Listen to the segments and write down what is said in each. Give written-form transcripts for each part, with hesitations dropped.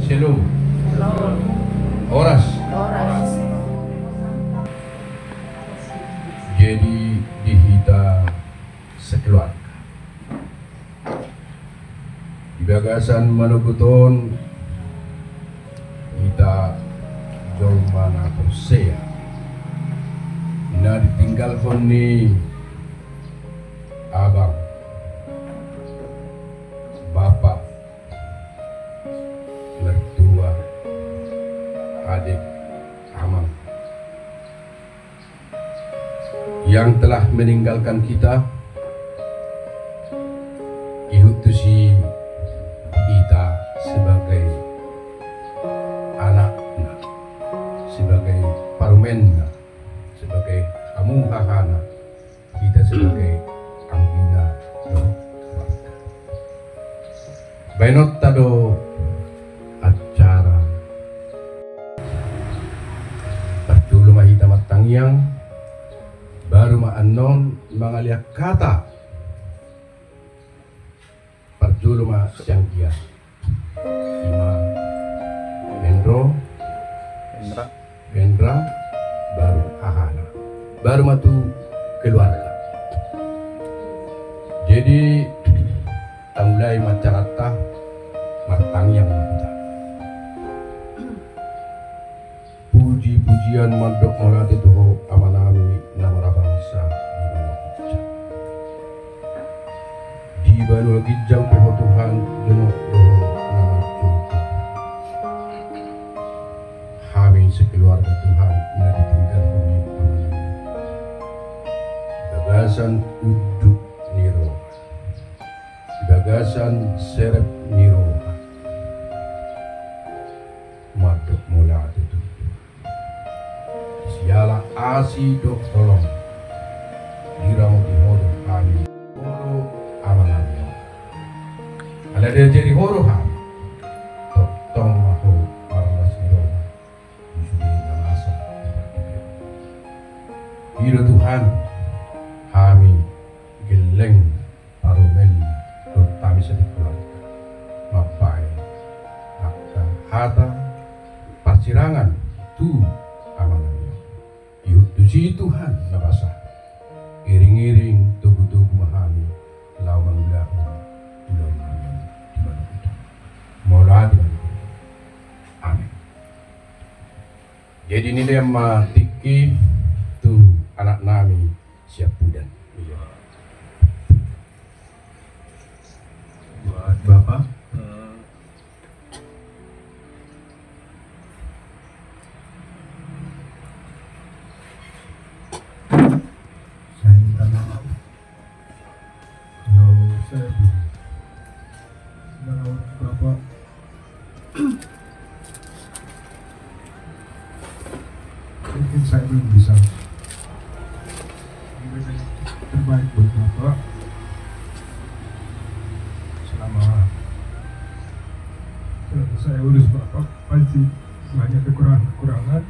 Shalom. Shalom. Horas. Horas. Jadi dihita sekeluarga. Di bagasan manuguton kita jauh mana persea. Na ditinggalkan ni abang, bapak, mertua, adik, amang yang telah meninggalkan kita. Ihutusi kita sebagai anaknya, sebagai parumenna, sebagai kamuhahana, kita sebagai anggina do keluarga. Bainot tado acara patulo mahita matangyang baru maanon mangaliak kata patulo ma siyang kia ima Vendra baru ahana baru matu keluarga. Jadi mulai macarata martangyang kita puji-pujian mandok melati tuho amanami nama bangsa di Banu Gijang peho Tuhan jenok doho nama Tuhan kami sekeluarga Tuhan na ditinggal bumi amanami gagasan uduk niro gagasan serep niro madok mula itu siala asi dok tolong dirang di horo kami horo amanami ada dia jadi horo kami tong maho parlas niro disuruh namasa hiro Tuhan kami geleng parumen terutama sedih keluarga mapai akta hata pasirangan tu amanannya yutusi Tuhan nabasa iring-iring tubuh-tubuh mahami lawan ulang ulang di mana kita mauladi amin. Jadi ini dia matiki tu anak nami siap budan. Iya. Buat Bapak saya minta maaf kalau saya kalau Bapak mungkin saya belum bisa terbaik buat Bapak selama saya urus Bapak. Pasti banyak kekurangan,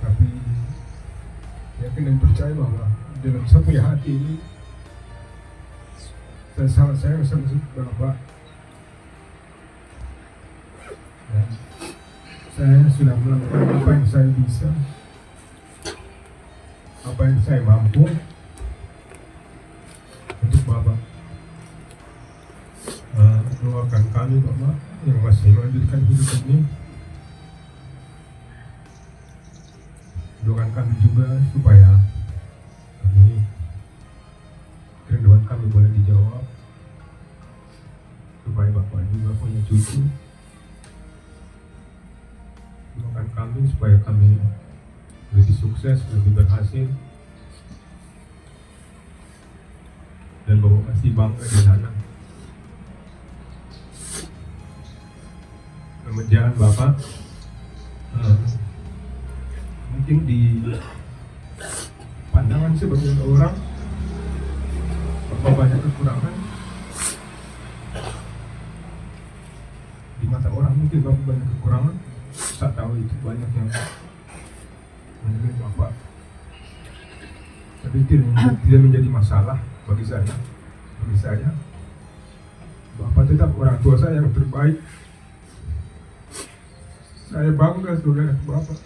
tapi yakin dan percaya bahwa dalam saya punya hati ini saya sangat sayang sama Bapak dan saya sudah melakukan apa yang saya bisa, apa yang saya mampu untuk Bapak. Doakan kami Bapak yang masih melanjutkan hidup ini. Doakan kami juga supaya kerinduan kami boleh dijawab, supaya Bapak juga punya cucu. Doakan kami supaya kami lebih sukses, lebih berhasil, dan Bapak pasti bangga di sana. Kemudian Bapak mungkin di pandangan sebagian orang Bapak banyak kekurangan, di mata orang mungkin Bapak banyak kekurangan. Saya tahu itu banyak yang menilai Bapak, tapi itu tidak menjadi masalah bagi saya. Bapak tetap orang tua saya yang terbaik. Saya bangga sebagai anak Bapak.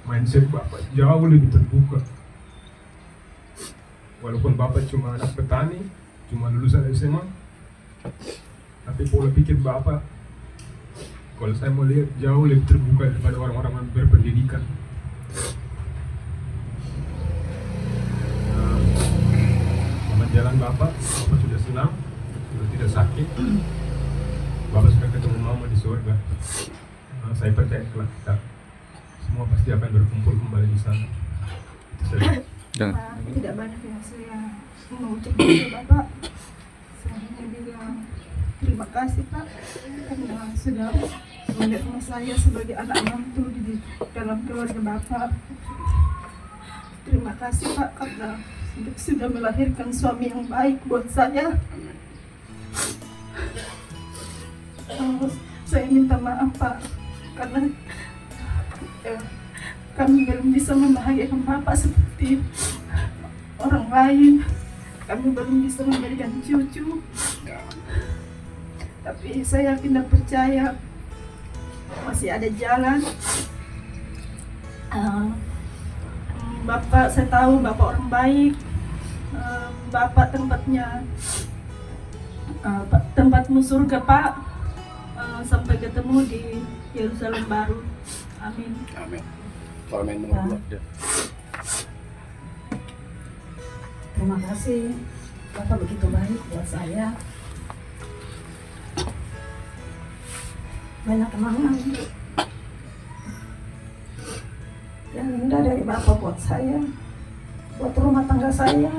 Mindset Bapak jauh lebih terbuka. Walaupun Bapak cuma anak petani, cuma lulusan SMA, tapi pola pikir Bapak, kalau saya mau lihat, jauh lebih terbuka daripada orang-orang yang berpendidikan. Jalan Bapak sudah senang, sudah tidak sakit. Bapak sudah ketemu Mama di surga. Saya percaya kelak kita semua pasti akan berkumpul kembali di sana. Itu saja. Tidak banyak yang saya mau ucapkan kepada Bapak. Saya hanya bilang terima kasih Pak karena sudah menerima saya sebagai anak mantu di dalam keluarga Bapak. Terima kasih Pak karena sudah melahirkan suami yang baik buat saya. Saya minta maaf Pak karena kami belum bisa membahagiakan Bapak seperti orang lain. Kami belum bisa memberikan cucu, tapi saya yakin dan percaya masih ada jalan. Bapak, saya tahu Bapak orang baik. Bapak tempatmu surga Pak. Sampai ketemu di Yerusalem baru. Amin. Amin. Amin. Nomor 2. Terima kasih, Bapak begitu baik buat saya. Banyak kenangan yang indah dari Bapak buat saya, buat rumah tangga saya.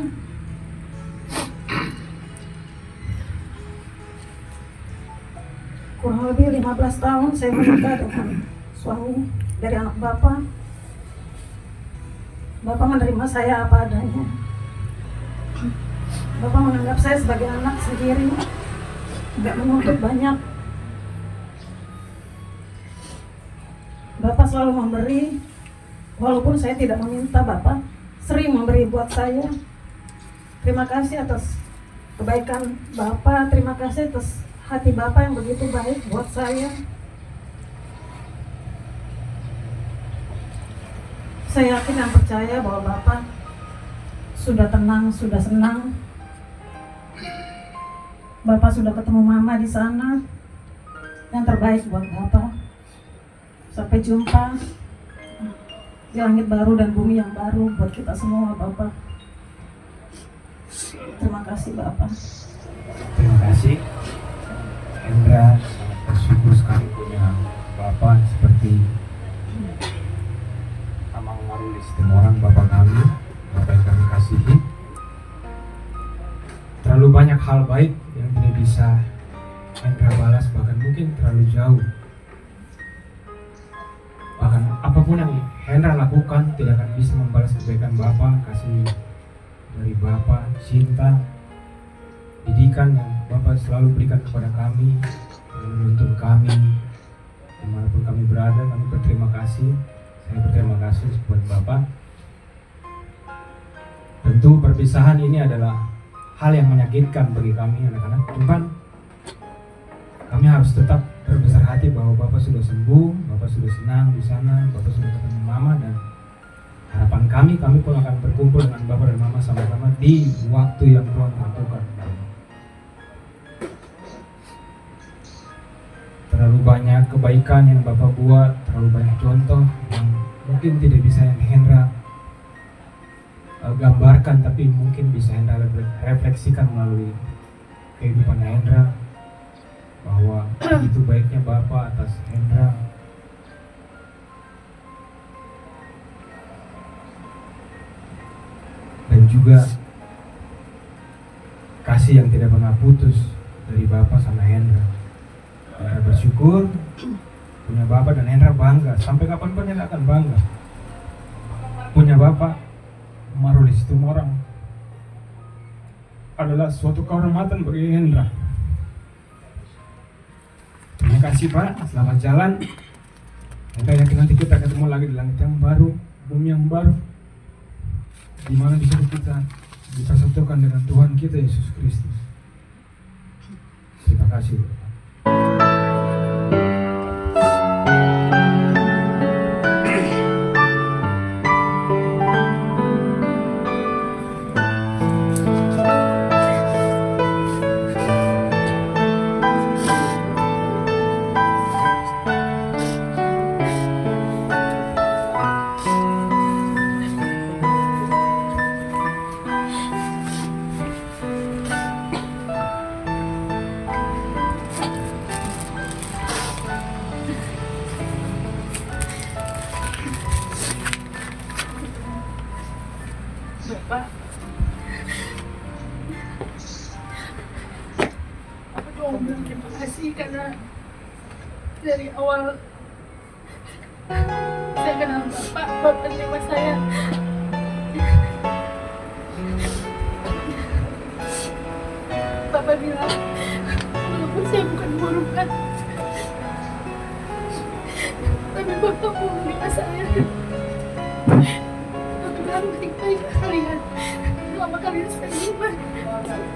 Kurang lebih 15 tahun saya menikah dengan suami dari anak Bapak. Bapak menerima saya apa adanya. Bapak menganggap saya sebagai anak sendiri, tidak menuntut banyak. Bapak selalu memberi, walaupun saya tidak meminta. Bapak sering memberi buat saya. Terima kasih atas kebaikan Bapak, terima kasih atas hati Bapak yang begitu baik buat saya. Saya yakin dan percaya bahwa Bapak sudah tenang, sudah senang. Bapak sudah ketemu Mama di sana. Yang terbaik buat Bapak. Sampai jumpa di langit baru dan bumi yang baru buat kita semua, Bapak. Terima kasih, Bapak. Terima kasih. Hendra sangat bersyukur sekali punya Bapak seperti Amang Marulis, orang Bapak kami, Bapak yang kami kasihi. Terlalu banyak hal baik yang tidak bisa Hendra balas, bahkan mungkin terlalu jauh. Bahkan apapun yang Hendra lakukan tidak akan bisa membalas kebaikan Bapak, kasih dari Bapak, cinta, didikan yang Bapak selalu berikan kepada kami, yang menuntun kami dimanapun kami berada. Kami berterima kasih. Saya berterima kasih buat Bapak. Tentu perpisahan ini adalah hal yang menyakitkan bagi kami anak-anak. Cuman kami harus tetap berbesar hati bahwa Bapak sudah sembuh, Bapak sudah senang di sana, Bapak sudah ketemu Mama, dan harapan kami pun akan berkumpul dengan Bapak dan Mama sama-sama di waktu yang Tuhan tentukan. Terlalu banyak kebaikan yang Bapak buat, terlalu banyak contoh yang mungkin tidak bisa Hendra gambarkan, tapi mungkin bisa Hendra refleksikan melalui kehidupan Hendra, bahwa itu baiknya Bapak atas Hendra. Dan juga kasih yang tidak pernah putus dari Bapak sama Hendra. Hendra bersyukur punya Bapak, dan Hendra bangga. Sampai kapanpun Hendra akan bangga punya Bapak Marulis Tumorang. Adalah suatu kehormatan bagi Hendra. Terima kasih Pak, selamat jalan. Hendra yakin nanti kita ketemu lagi di langit yang baru, bumi yang baru, di mana bisa kita dipersatukan dengan Tuhan kita Yesus Kristus. Terima kasih Bapak. Bapak, aku cuma mau bilang terima kasih karena dari awal saya kenal Bapak terima saya. Bapak bilang, walaupun saya bukan korban, tapi Bapak mau menerima saya. Baik-baik kalian, selama kalian seiman,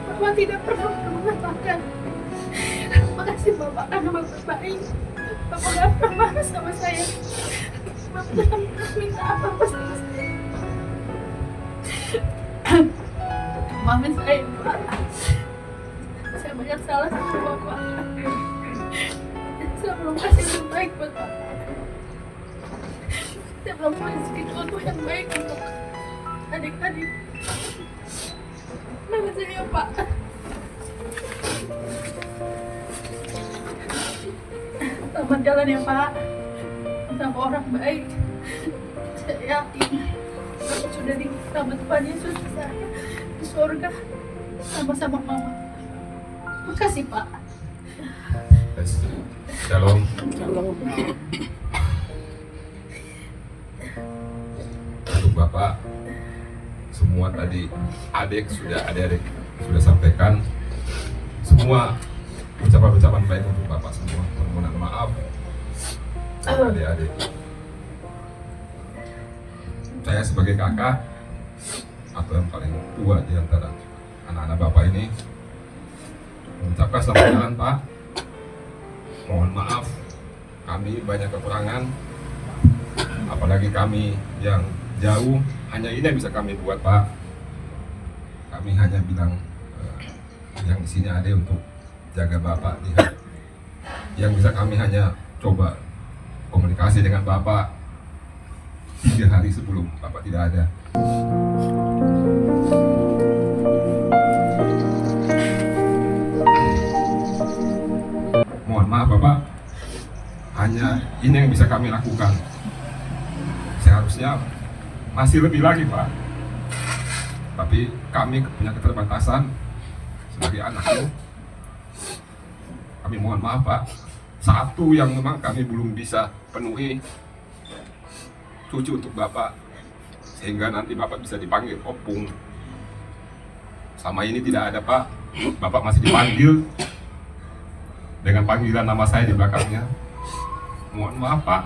Bapak tidak pernah mengatakan makasih Bapak karena Bapak baik. Bapak gak pernah marah sama saya. Bapak tidak pernah minta apa-apa sama saya. Maafin saya Pak, saya banyak salah sama Bapak. Saya belum kasih yang baik buat Bapak. Saya belum kasih contoh yang baik untuk adik-adik. Maafin saya Pak. Selamat jalan ya Pak, sama orang baik. Saya yakin Bapak sudah disambut Tuhan Yesus di surga sama-sama Mama. Makasih Pak. Shalom. Untuk Bapak, semua tadi adik-adik sudah sampaikan semua ucapan-ucapan baik untuk Bapak semua. Permohonan maaf adik-adik. Saya sebagai kakak atau yang paling tua di antara anak-anak Bapak ini mengucapkan selamat jalan Pak. Mohon maaf kami banyak kekurangan, apalagi kami yang jauh. Hanya ini yang bisa kami buat Pak. Kami hanya bilang yang di sini ada untuk jaga Bapak. Yang bisa kami hanya coba komunikasi dengan Bapak 3 hari sebelum Bapak tidak ada. Mohon maaf Bapak, hanya ini yang bisa kami lakukan. Seharusnya masih lebih lagi Pak, tapi kami punya keterbatasan sebagai anaknya. Kami mohon maaf Pak. Satu yang memang kami belum bisa penuhi, cucu untuk Bapak, sehingga nanti Bapak bisa dipanggil opung. Sama ini tidak ada Pak, Bapak masih dipanggil dengan panggilan nama saya di belakangnya. Mohon maaf Pak.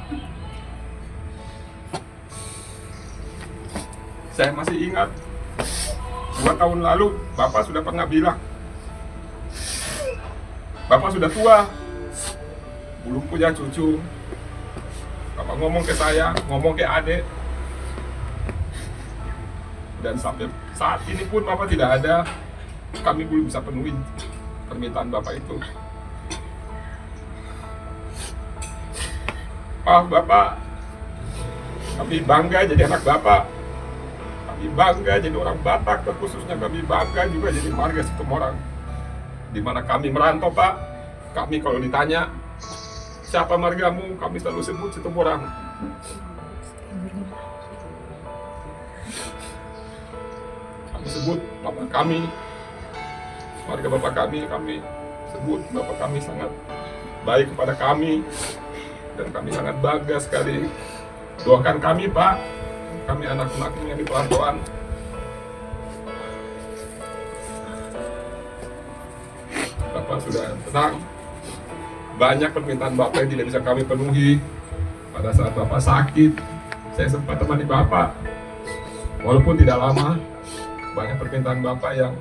Saya masih ingat 2 tahun lalu Bapak sudah pernah bilang Bapak sudah tua, belum punya cucu. Bapak ngomong ke saya, ngomong ke adik, dan sampai saat ini pun Bapak tidak ada. Kami belum bisa penuhi permintaan Bapak itu. Maaf Bapak, kami bangga jadi anak Bapak. Kami bangga jadi orang Batak, terkhususnya kami bangga juga jadi marga Situmorang. Di mana kami merantau Pak, kami kalau ditanya siapa margamu, kami selalu sebut Situmorang. Kami sebut Bapak kami, marga Bapak kami sebut Bapak kami sangat baik kepada kami, dan kami sangat bangga sekali. Doakan kami Pak, kami anak-anaknya di perantauan. Bapak sudah tenang. Banyak permintaan Bapak yang tidak bisa kami penuhi. Pada saat Bapak sakit, saya sempat temani Bapak. Walaupun tidak lama, banyak permintaan Bapak yang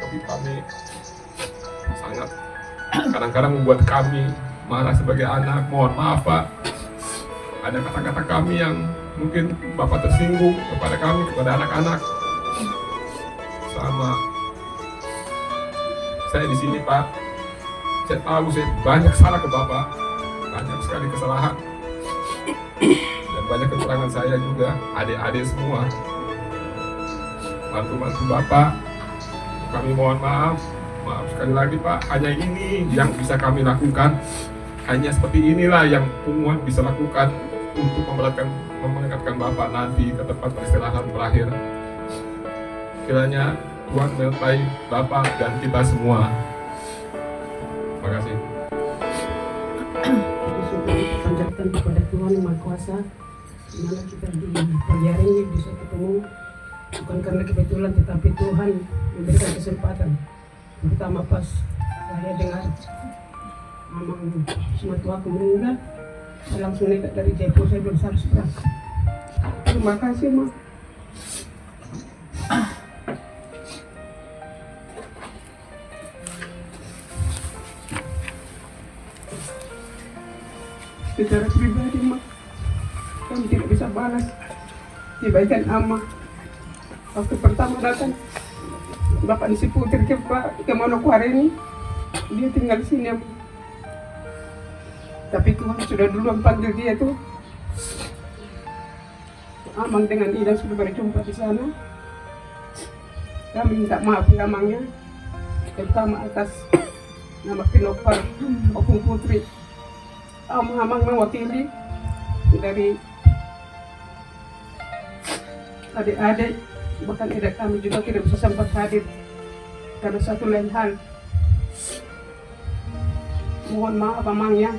bagi kami sangat kadang-kadang membuat kami marah sebagai anak. Mohon maaf Pak, ada kata-kata kami yang mungkin Bapak tersinggung kepada kami, kepada anak-anak. Sama saya di sini Pak, saya tahu saya banyak salah ke Bapak, banyak sekali kesalahan dan banyak kekurangan saya juga, adik-adik semua. Bantu-bantu Bapak, kami mohon maaf sekali lagi Pak. Hanya ini yang bisa kami lakukan, hanya seperti inilah yang umat bisa lakukan untuk memberangkatkan Bapak nanti ke tempat peristirahat terakhir. Kiranya Tuhan menyertai Bapak dan kita semua. Terima kasih. Bersyukur kita panjatkan kepada Tuhan Yang Maha Kuasa, di mana kita di pagi hari ini bisa ketemu bukan karena kebetulan, tetapi Tuhan memberikan kesempatan. Terutama pas saya dengar Mamang Sumatwaku meninggal, saya langsung nekat dari Jaipur, saya bilang harus berangkat. Terima kasih Ma. Secara pribadi Ma, kami tidak bisa balas kebaikan Ama. Waktu pertama datang Bapak Nisi Putri ke Manokwari ini, dia tinggal di sini. Tapi Tuhan sudah duluan panggil dia tuh. Amang dengan Ida sudah berjumpa di sana. Kami minta maaf namanya, terutama atas nama Pinopar Opung Putri. Amang mewakili dari adik-adik, bahkan adik kami juga tidak bisa sempat hadir karena satu lain hal. Mohon maaf Amangnya,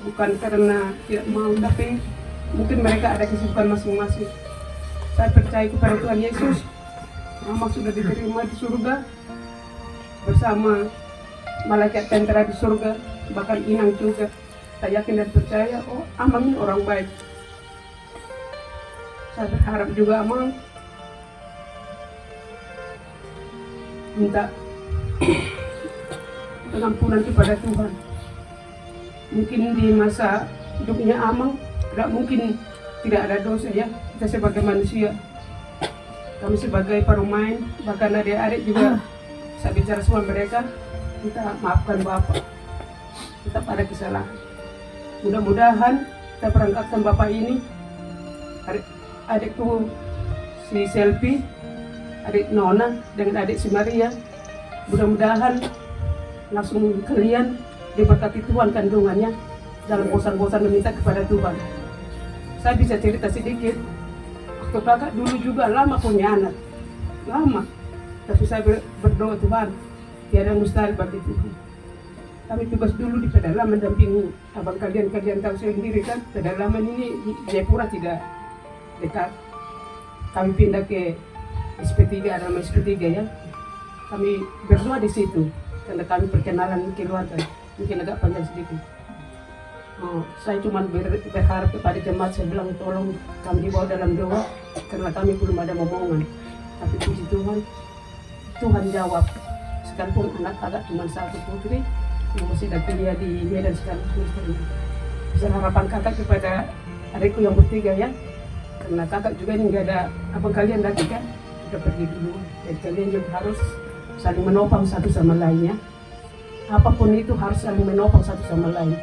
bukan karena tidak mau, tapi mungkin mereka ada kesibukan masing-masing. Saya percaya kepada Tuhan Yesus, Amang sudah diterima di surga bersama malaikat tentara di surga, bahkan Inang juga. Saya yakin dan percaya, oh Amang ini orang baik. Saya berharap juga Amang minta pengampunan kepada Tuhan. Mungkin di masa hidupnya Amang tidak mungkin tidak ada dosa ya. Kita sebagai manusia, kami sebagai pemain, bahkan adik-adik juga, saya bicara sama mereka, kita maafkan Bapak. Tetap ada kesalahan. Mudah-mudahan kita berangkatkan Bapak ini, adikku si Selvi, adik Nona dengan adik si Maria, mudah-mudahan langsung kalian diberkati Tuhan kandungannya dalam bosan-bosan meminta kepada Tuhan. Saya bisa cerita sedikit, waktu kakak dulu juga lama punya anak, lama, tapi saya berdoa Tuhan, tiada mustahil bagi Tuhan. Kami tugas dulu di pedalaman dampingi abang kalian tahu sendiri kan, pedalaman ini di Jayapura tidak dekat. Kami pindah ke SP3, ada nama SP3 ya. Kami berdoa di situ karena kami perkenalan keluarga, mungkin agak panjang sedikit. Saya cuma berharap kepada jemaat, saya bilang tolong kami dibawa dalam doa karena kami belum ada momongan. Tapi puji Tuhan, Tuhan jawab. Sekalipun anak agak cuma satu putri, yang masih dah kuliah di Medan sekarang. Bisa harapan kakak kepada adikku yang bertiga ya, karena kakak juga ini nggak ada apa kalian lagi kan, udah pergi dulu. Jadi kalian juga harus saling menopang satu sama lainnya. Apapun itu harus saling menopang satu sama lain.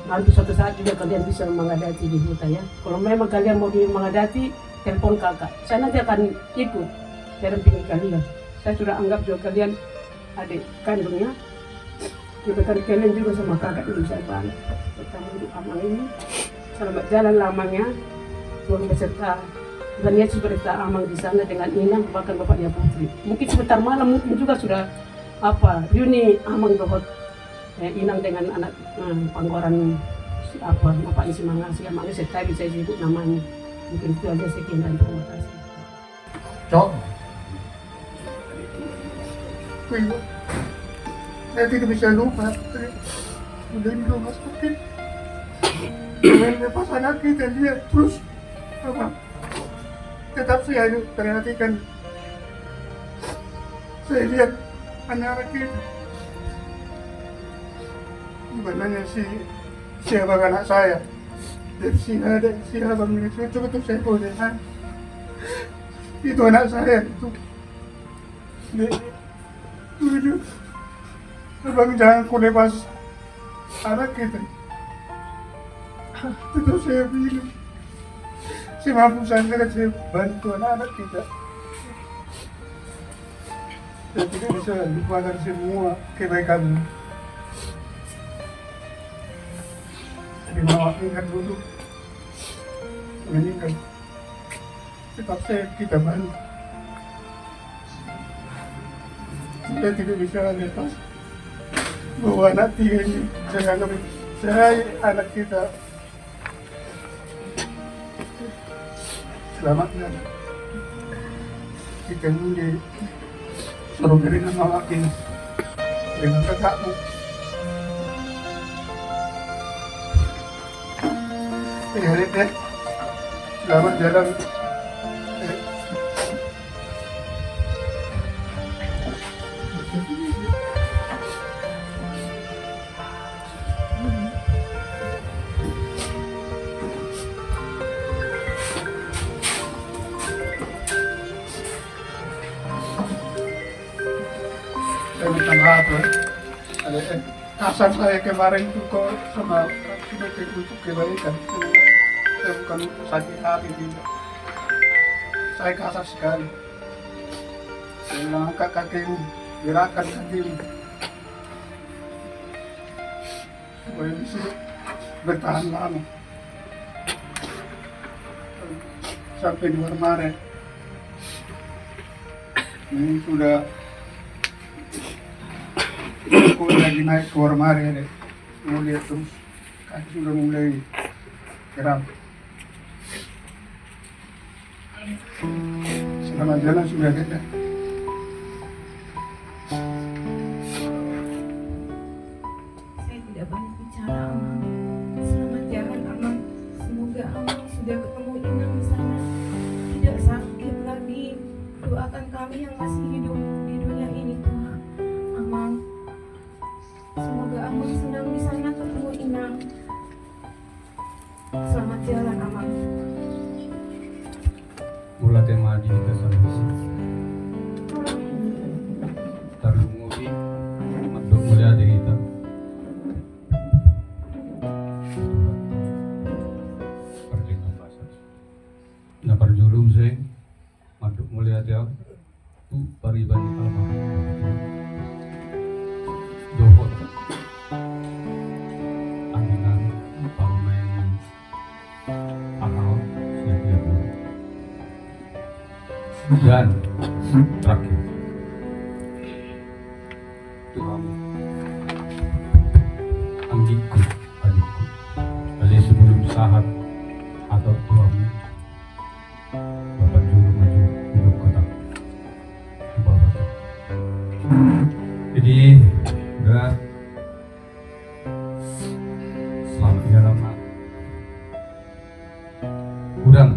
Nanti suatu saat juga kalian bisa menghadapi di hutan ya. Kalau memang kalian mau menghadapi, telepon kakak. Saya nanti akan ikut dampingi kalian. Saya sudah anggap juga kalian adik kandungnya, juga kalian juga sama kakak itu bisa banget. Pertama untuk Amang ini, selamat jalan lamanya, Tuhan beserta Tuhan Yesus berserta Amang di sana dengan Inang, bahkan bapaknya Putri. Mungkin sebentar malam mungkin juga sudah Yuni Amang bapak Inang dengan anak panggoran bapaknya si Mangasi, Amang saya bisa sebut namanya. Mungkin itu aja sekian dan terima kasih. Cok. Saya tidak bisa lupa, udah di rumah sakit. Dengan lepas anak kita lihat terus apa tetap saya perhatikan. Saya lihat anak-anak kita. Gimana si abang anak saya. Dari si abang ini betul-betul saya boleh. Itu anak saya itu. Dulu abang jangan kulepas anak kita. Itu saya bilang. Semampu saya bantu anak-anak kita. Saya tidak bisa lupakan semua kebaikan. Terima kasih kan dulu meninggal. Tetap kita bantu. Saya tidak bisa lepas bahwa anak tiga ini saya anggap saya anak kita. Selamatnya kita ini suruh dengan mawakin dengan kakakmu. Lihat selamat jalan. Saya minta maaf ya. Kasar saya kemarin itu kok sama sudah untuk kebaikan. Saya bukan sakit hati juga. Saya kasar sekali. Saya bilang angkat kakimu, gerakan kakimu. Supaya bisa bertahan lama. Sampai 2 Maret. Ini sudah aku lagi naik keluar Maret deh. Mau lihat terus kaki sudah mulai geram. Selamat jalan sudah ada. Saya tidak banyak bicara, Amang. Selamat jalan, Amang. Semoga Amang sudah ketemu Inang di sana. Tidak sakit lagi. Doakan kami yang masih hidup di dunia ini, Tuhan. Amang. Semoga Amang senang di sana ketemu Inang. Selamat jalan, Amang. Mula tema di kasih. Tarungubi untuk mulia kita. Perjalanan bahasa. Na perjulum saya untuk mulia dia tu pariban alma. Dohot. Aminan pamain akal siap-siap. Dan terakhir Tuhan anggikku adikku kali sebelum sahat atau tuamu Bapak juru maju hidup kota Bapak. Jadi udah selamat jalan mak udang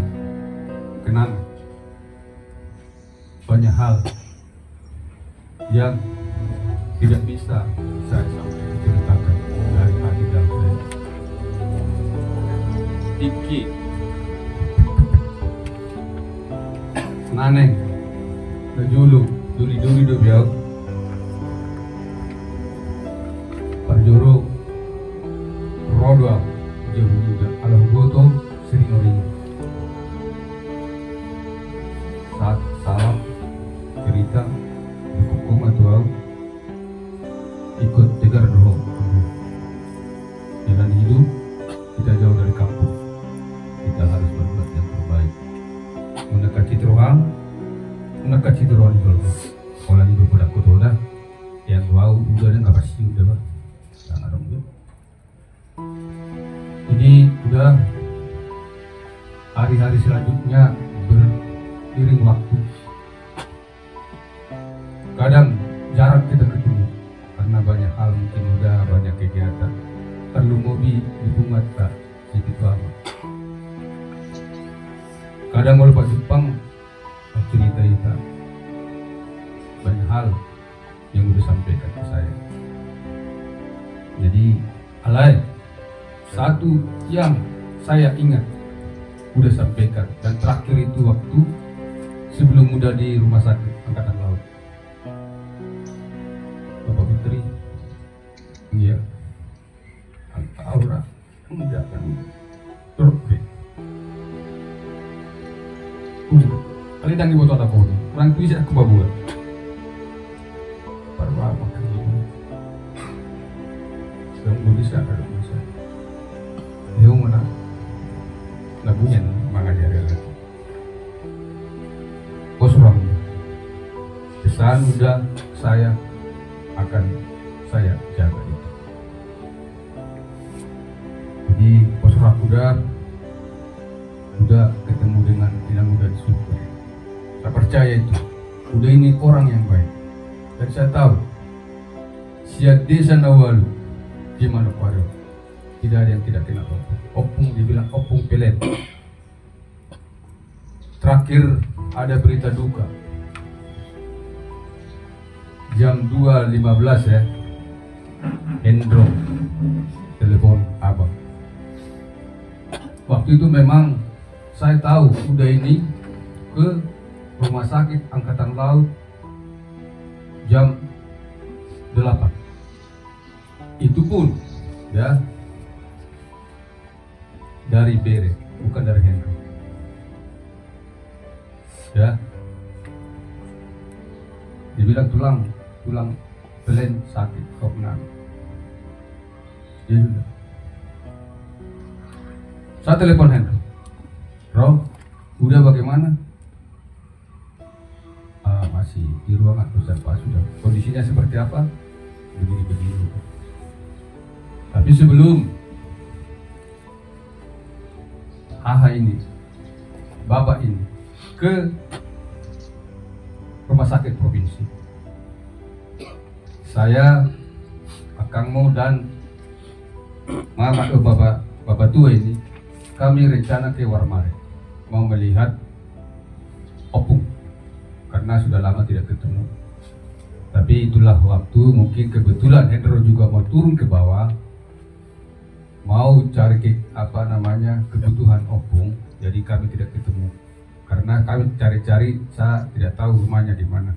kenal banyak hal yang tidak bisa saya sampai ceritakan dari hati dan saya. Iki naneng kejulu duri-duri do biau parjoro rodo jauh juga alah boto sering orang saat salam cerita hukum atau ikut tegar doa jalan hidup kita jauh dari kampung, kita harus berbuat yang terbaik menekan citroan kalau kalau ini berbudak kotoda yang wow udah nggak pasti udah bah jangan dong ya. Jadi udah hari-hari selanjutnya beriring waktu. Kadang jarang kita ketemu karena banyak hal mungkin udah banyak kegiatan. Perlu mobil di bunga tak sedikit lama. Kadang kalau Pak Jepang cerita banyak hal yang udah sampaikan ke saya. Jadi alay satu yang saya ingat udah sampaikan, dan terakhir itu waktu sebelum udah di rumah sakit Angkatan Laut. Bapak Putri, iya, Aura, enggak kan, terus kali dangi botol apa ini? Orang tuh aku babuan. Parwa makan ini. Sekarang bisa ada bisa. Dia mana? Labunya makanya ada lagi. Bos orang. Pesan udah saya akan saya jaga itu. Jadi bos orang udah ketemu dengan yang udah disuruh. Saya percaya itu. Udah ini orang yang baik. Dan saya tahu siat desa Nawalu di Manokwari tidak ada yang tidak kenal opung. Opung dibilang opung pelet. Terakhir ada berita duka jam 2.15 ya, Hendro telepon abang. Waktu itu memang saya tahu udah ini ke rumah sakit Angkatan Laut jam 8. Itu pun ya dari Bere, bukan dari Hendro. Ya, dibilang tulang belen sakit kok nang. Ya sudah. Saya telepon Hendro. Bro, udah bagaimana? Masih di ruangan observasi sudah. Kondisinya seperti apa? Begini. Tapi sebelum ini, Bapak ini ke rumah sakit provinsi, saya, Akang Mo dan Mama Bapak tua ini, kami rencana ke Warmare mau melihat opung karena sudah lama tidak ketemu. Tapi itulah waktu, mungkin kebetulan Hendro juga mau turun ke bawah, mau cari kebutuhan opung, jadi kami tidak ketemu. Karena kami cari-cari, saya tidak tahu rumahnya di mana.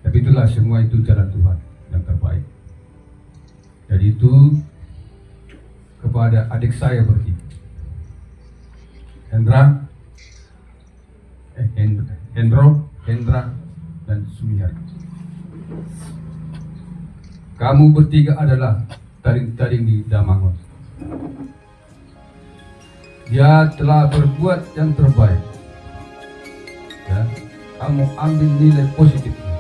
Tapi itulah semua itu jalan Tuhan yang terbaik. Jadi itu kepada adik saya bertiga, Hendra, dan Sumihar. Kamu bertiga adalah taring-taring di Damangon. Dia telah berbuat yang terbaik. Ya, kamu ambil nilai positifnya.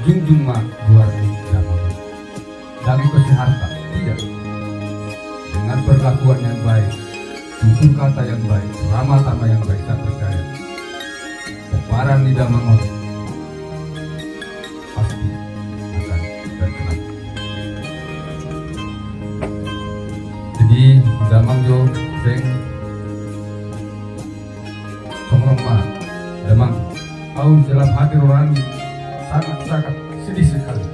Junjung ma luar Damangon. Dari kesehatan, tidak. Dengan perlakuan yang baik, tutur kata yang baik, ramah tamah yang baik, saya percaya. Peparan di Damangon pasti akan terkenal. Jadi Damangjo, Seng, Songroma, Damang, kau dalam hati orang sangat sedih sekali.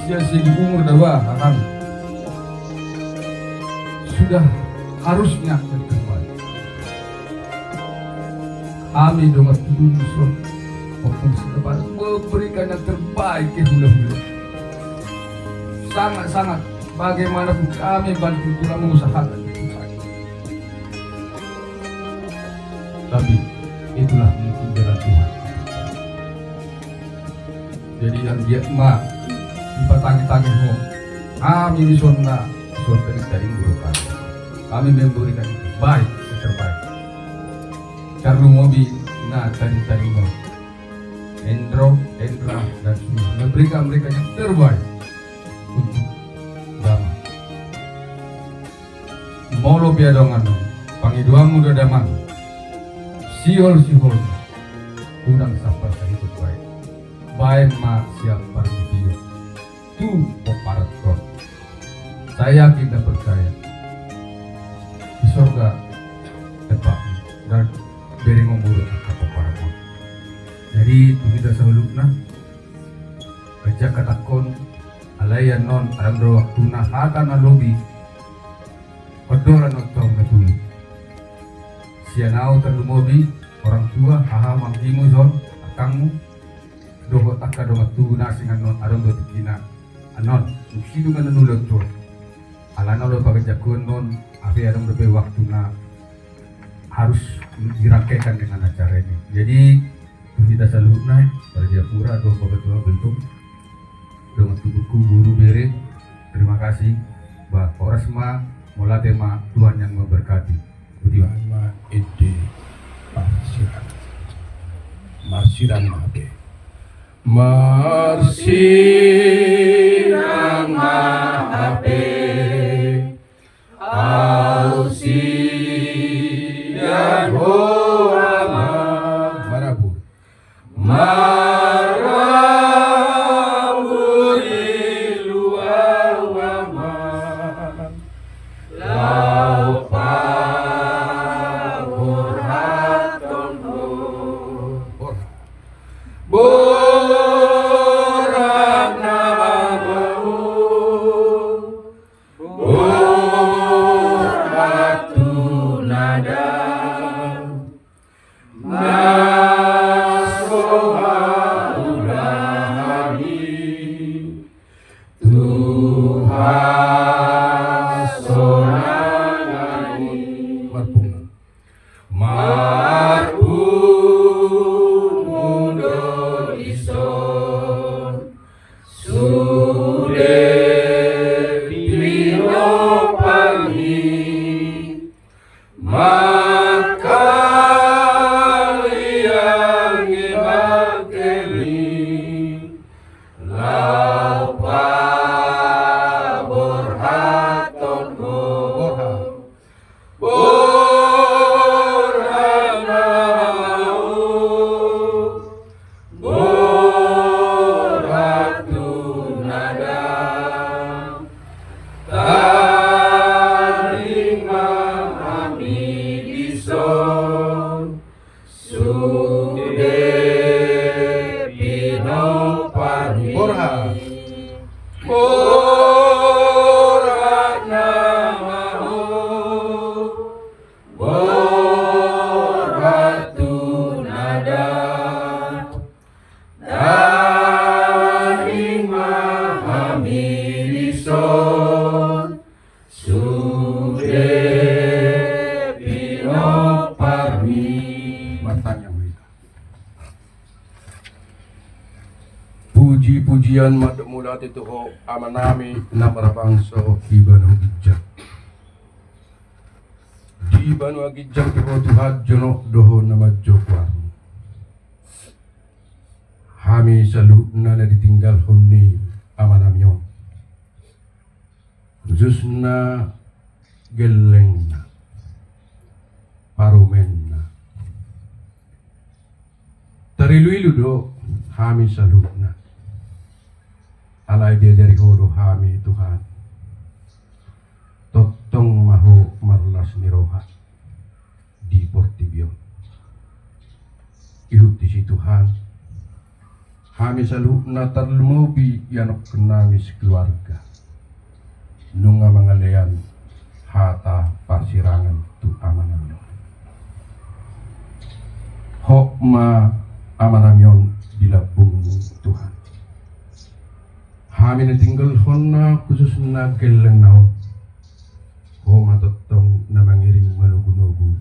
Sia-sia di umur dawa akan sudah harusnya terbaik. Kami dengan Indonesia maupun sedepan memberikan yang terbaik ke hula-hula. Sangat bagaimanapun kami bantu tulang mengusahakan itu saja. Tapi itulah mungkin jalan Tuhan. Jadi yang dia emak dipatangi-tangi ho, kami di zona dari burukan. Kami memberikan yang terbaik, yang terbaik. Karena mobil, tadi mau Hendra, dan semua memberikan mereka yang terbaik untuk damai. Molo piadongan, pangiduang muda damang, sihol, udang sampar hidup baik. Baik ma siap parmitiyo, tu poparat kor. Saya yakin dan percaya di surga tempat dan beri ngomong kita sahulukna kerja katakon alayan non aram waktu na hata na lobi kodoran otong katulu sianau terlumobi orang tua haha mangkimu zon akangmu doho takka doma tu nasingan non aram do tikina anon usidu menulot to alana lo pagajakun non api aram dobe waktu na harus dirakaikan dengan acara ini. Jadi kita salutna pada Japura doa ketua bentuk doa tubuhku guru bere. Terima kasih bah Orasma mola tema Tuhan yang memberkati. Nama ide marsiran mabe marsiran mabe ausi dan hoama marabur maraburi luawama laupa borhaton borak namamu borhatu nada nasoha ulahani Tuhan sonangani marpung mundo ison sude pino pagi maka yang ibakeli laupa borhaton borhatu nada tarima hamidison sude pino pari borhat namamu borhatu nada tarima hamidison sude pino pari matanya mereka puji-pujian maduk mulat itu ho amanami namarabangso di Banu Gijang di Banu Gijang itu Tuhan jono doho nama Jokwa hami salu nana ditinggal honni amanamion khususna gelengna parumenna tarilu do hami salutna alai dia dari holo hami Tuhan totong maho marlas niroha di Portibion ihut di situ Tuhan hami salutna tarlumobi yanok kenangis keluarga nunga mangalean hata parsirangan tu amanamion hokma amanamion dilabung Tuhan hami tinggal honna khususna geleng naon homa totong na mangiring manugu-nugu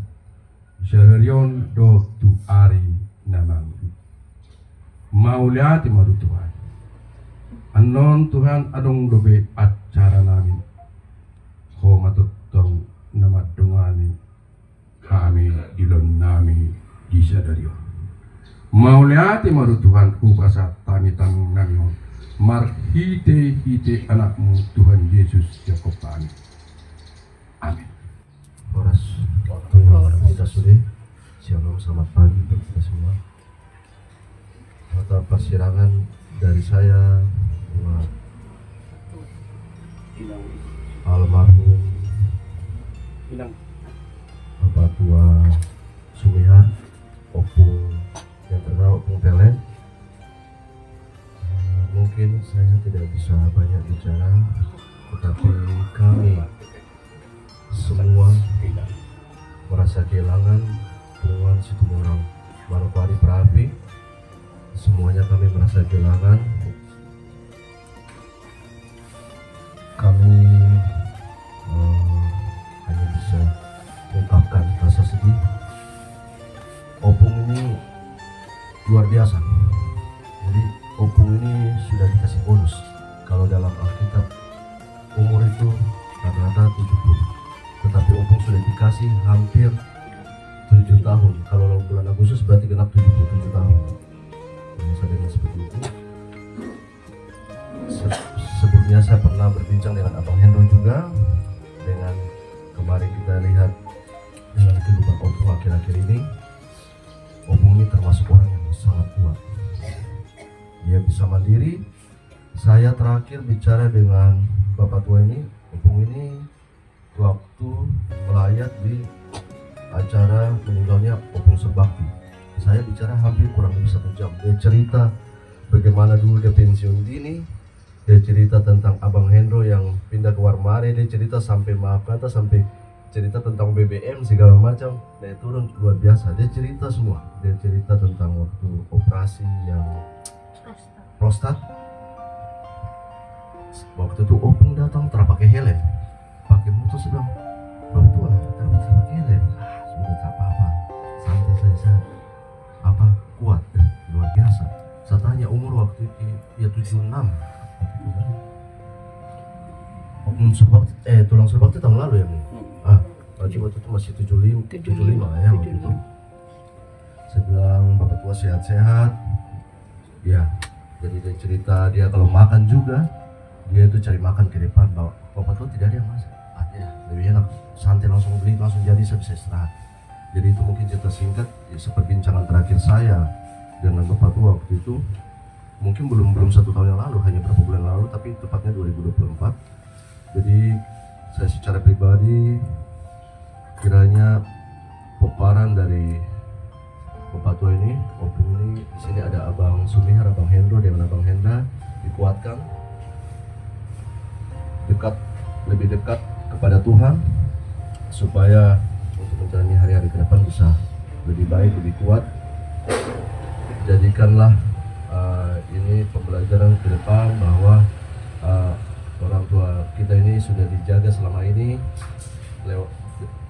syarion do tu ari namang mauliati maru Tuhan anon Tuhan adong dobe acara namin homa totong nama dongani kami dilon nami di sadarion mauliati maru Tuhan upasa tamitang namion marhite hite anakmu Tuhan Yesus Jakob amin. Amin. Horas waktu kita sudah shalom selamat pagi bagi kita semua. Kata persirangan dari saya buat almarhum Bapak Tua Sumihan Opung yang terkenal Opung Pelen mungkin saya tidak bisa banyak bicara, tetapi kami semua merasa kehilangan Tuhan Situmorang Manokwari Prapi. Semuanya kami merasa kehilangan. Kami hanya bisa mengungkapkan rasa sedih. Opung ini luar biasa. Jadi Opung ini sudah dikasih bonus. Kalau dalam Alkitab umur itu rata-rata 70, tetapi Opung sudah dikasih hampir 7 tahun. Kalau bulan Agustus berarti genap 77 tahun. Saya dengar seperti itu. Sebelumnya saya pernah berbincang dengan Abang Hendro juga. Dengan kemarin kita lihat dengan kehidupan Opung akhir-akhir ini, Opung ini termasuk orang yang sangat kuat. Dia bisa mandiri. Saya terakhir bicara dengan Bapak tua ini, Opung ini waktu melayat di acara meninggalnya Opung Serbakti. Saya bicara hampir kurang lebih 1 jam. Dia cerita bagaimana dulu dia pensiun dini. Dia cerita tentang Abang Hendro yang pindah ke Warmare. Dia cerita sampai maaf kata sampai cerita tentang BBM segala macam. Dia turun luar biasa. Dia cerita semua. Dia cerita tentang waktu operasi yang prostat. Waktu itu Opung datang terpakai helm, pakai motor sedang. Bapak tua terpakai helm. Sudah tak apa-apa. Santai saya kuat luar biasa. Saya tanya umur waktu itu ya 76. Opung Serbakti tulang Serbakti tahun lalu ya nih. Berarti waktu itu masih 75 ya waktu itu. Saya bilang Bapak tua sehat-sehat. Ya, jadi dia cerita dia kalau makan juga dia itu cari makan ke depan. Bapak tua tidak ada yang masak. Ya, lebih enak santai langsung beli langsung jadi saya bisa istirahat. Jadi itu mungkin cerita singkat seperbincangan terakhir saya dengan Bapak tua waktu itu. Mungkin belum 1 tahun yang lalu, hanya beberapa bulan lalu, tapi tepatnya 2024. Jadi saya secara pribadi kiranya peparan dari Bapak tua ini, Opung ini, di sini ada Abang Sumihar, Abang Hendro dengan Abang Hendra dikuatkan, lebih dekat kepada Tuhan supaya untuk menjalani hari-hari ke depan bisa lebih baik, lebih kuat. Jadikanlah ini pembelajaran ke depan bahwa orang tua kita ini sudah dijaga selama ini.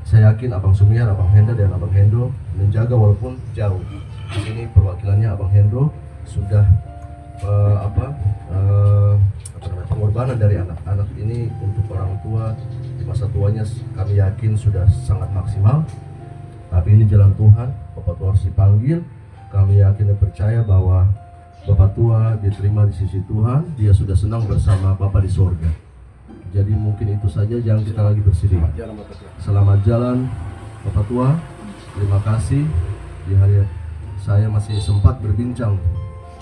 Saya yakin Abang Sumihar, Abang Hendra dan Abang Hendro menjaga walaupun jauh. Di sini perwakilannya Abang Hendro sudah pengorbanan dari anak-anak ini untuk orang tua di masa tuanya kami yakin sudah sangat maksimal. Tapi ini jalan Tuhan, Bapak tua harus dipanggil. Kami yakin dan percaya bahwa Bapak tua diterima di sisi Tuhan. Dia sudah senang bersama Bapak di sorga. Jadi mungkin itu saja, jangan kita lagi bersedih. Selamat jalan Bapak tua. Terima kasih. Di hari saya masih sempat berbincang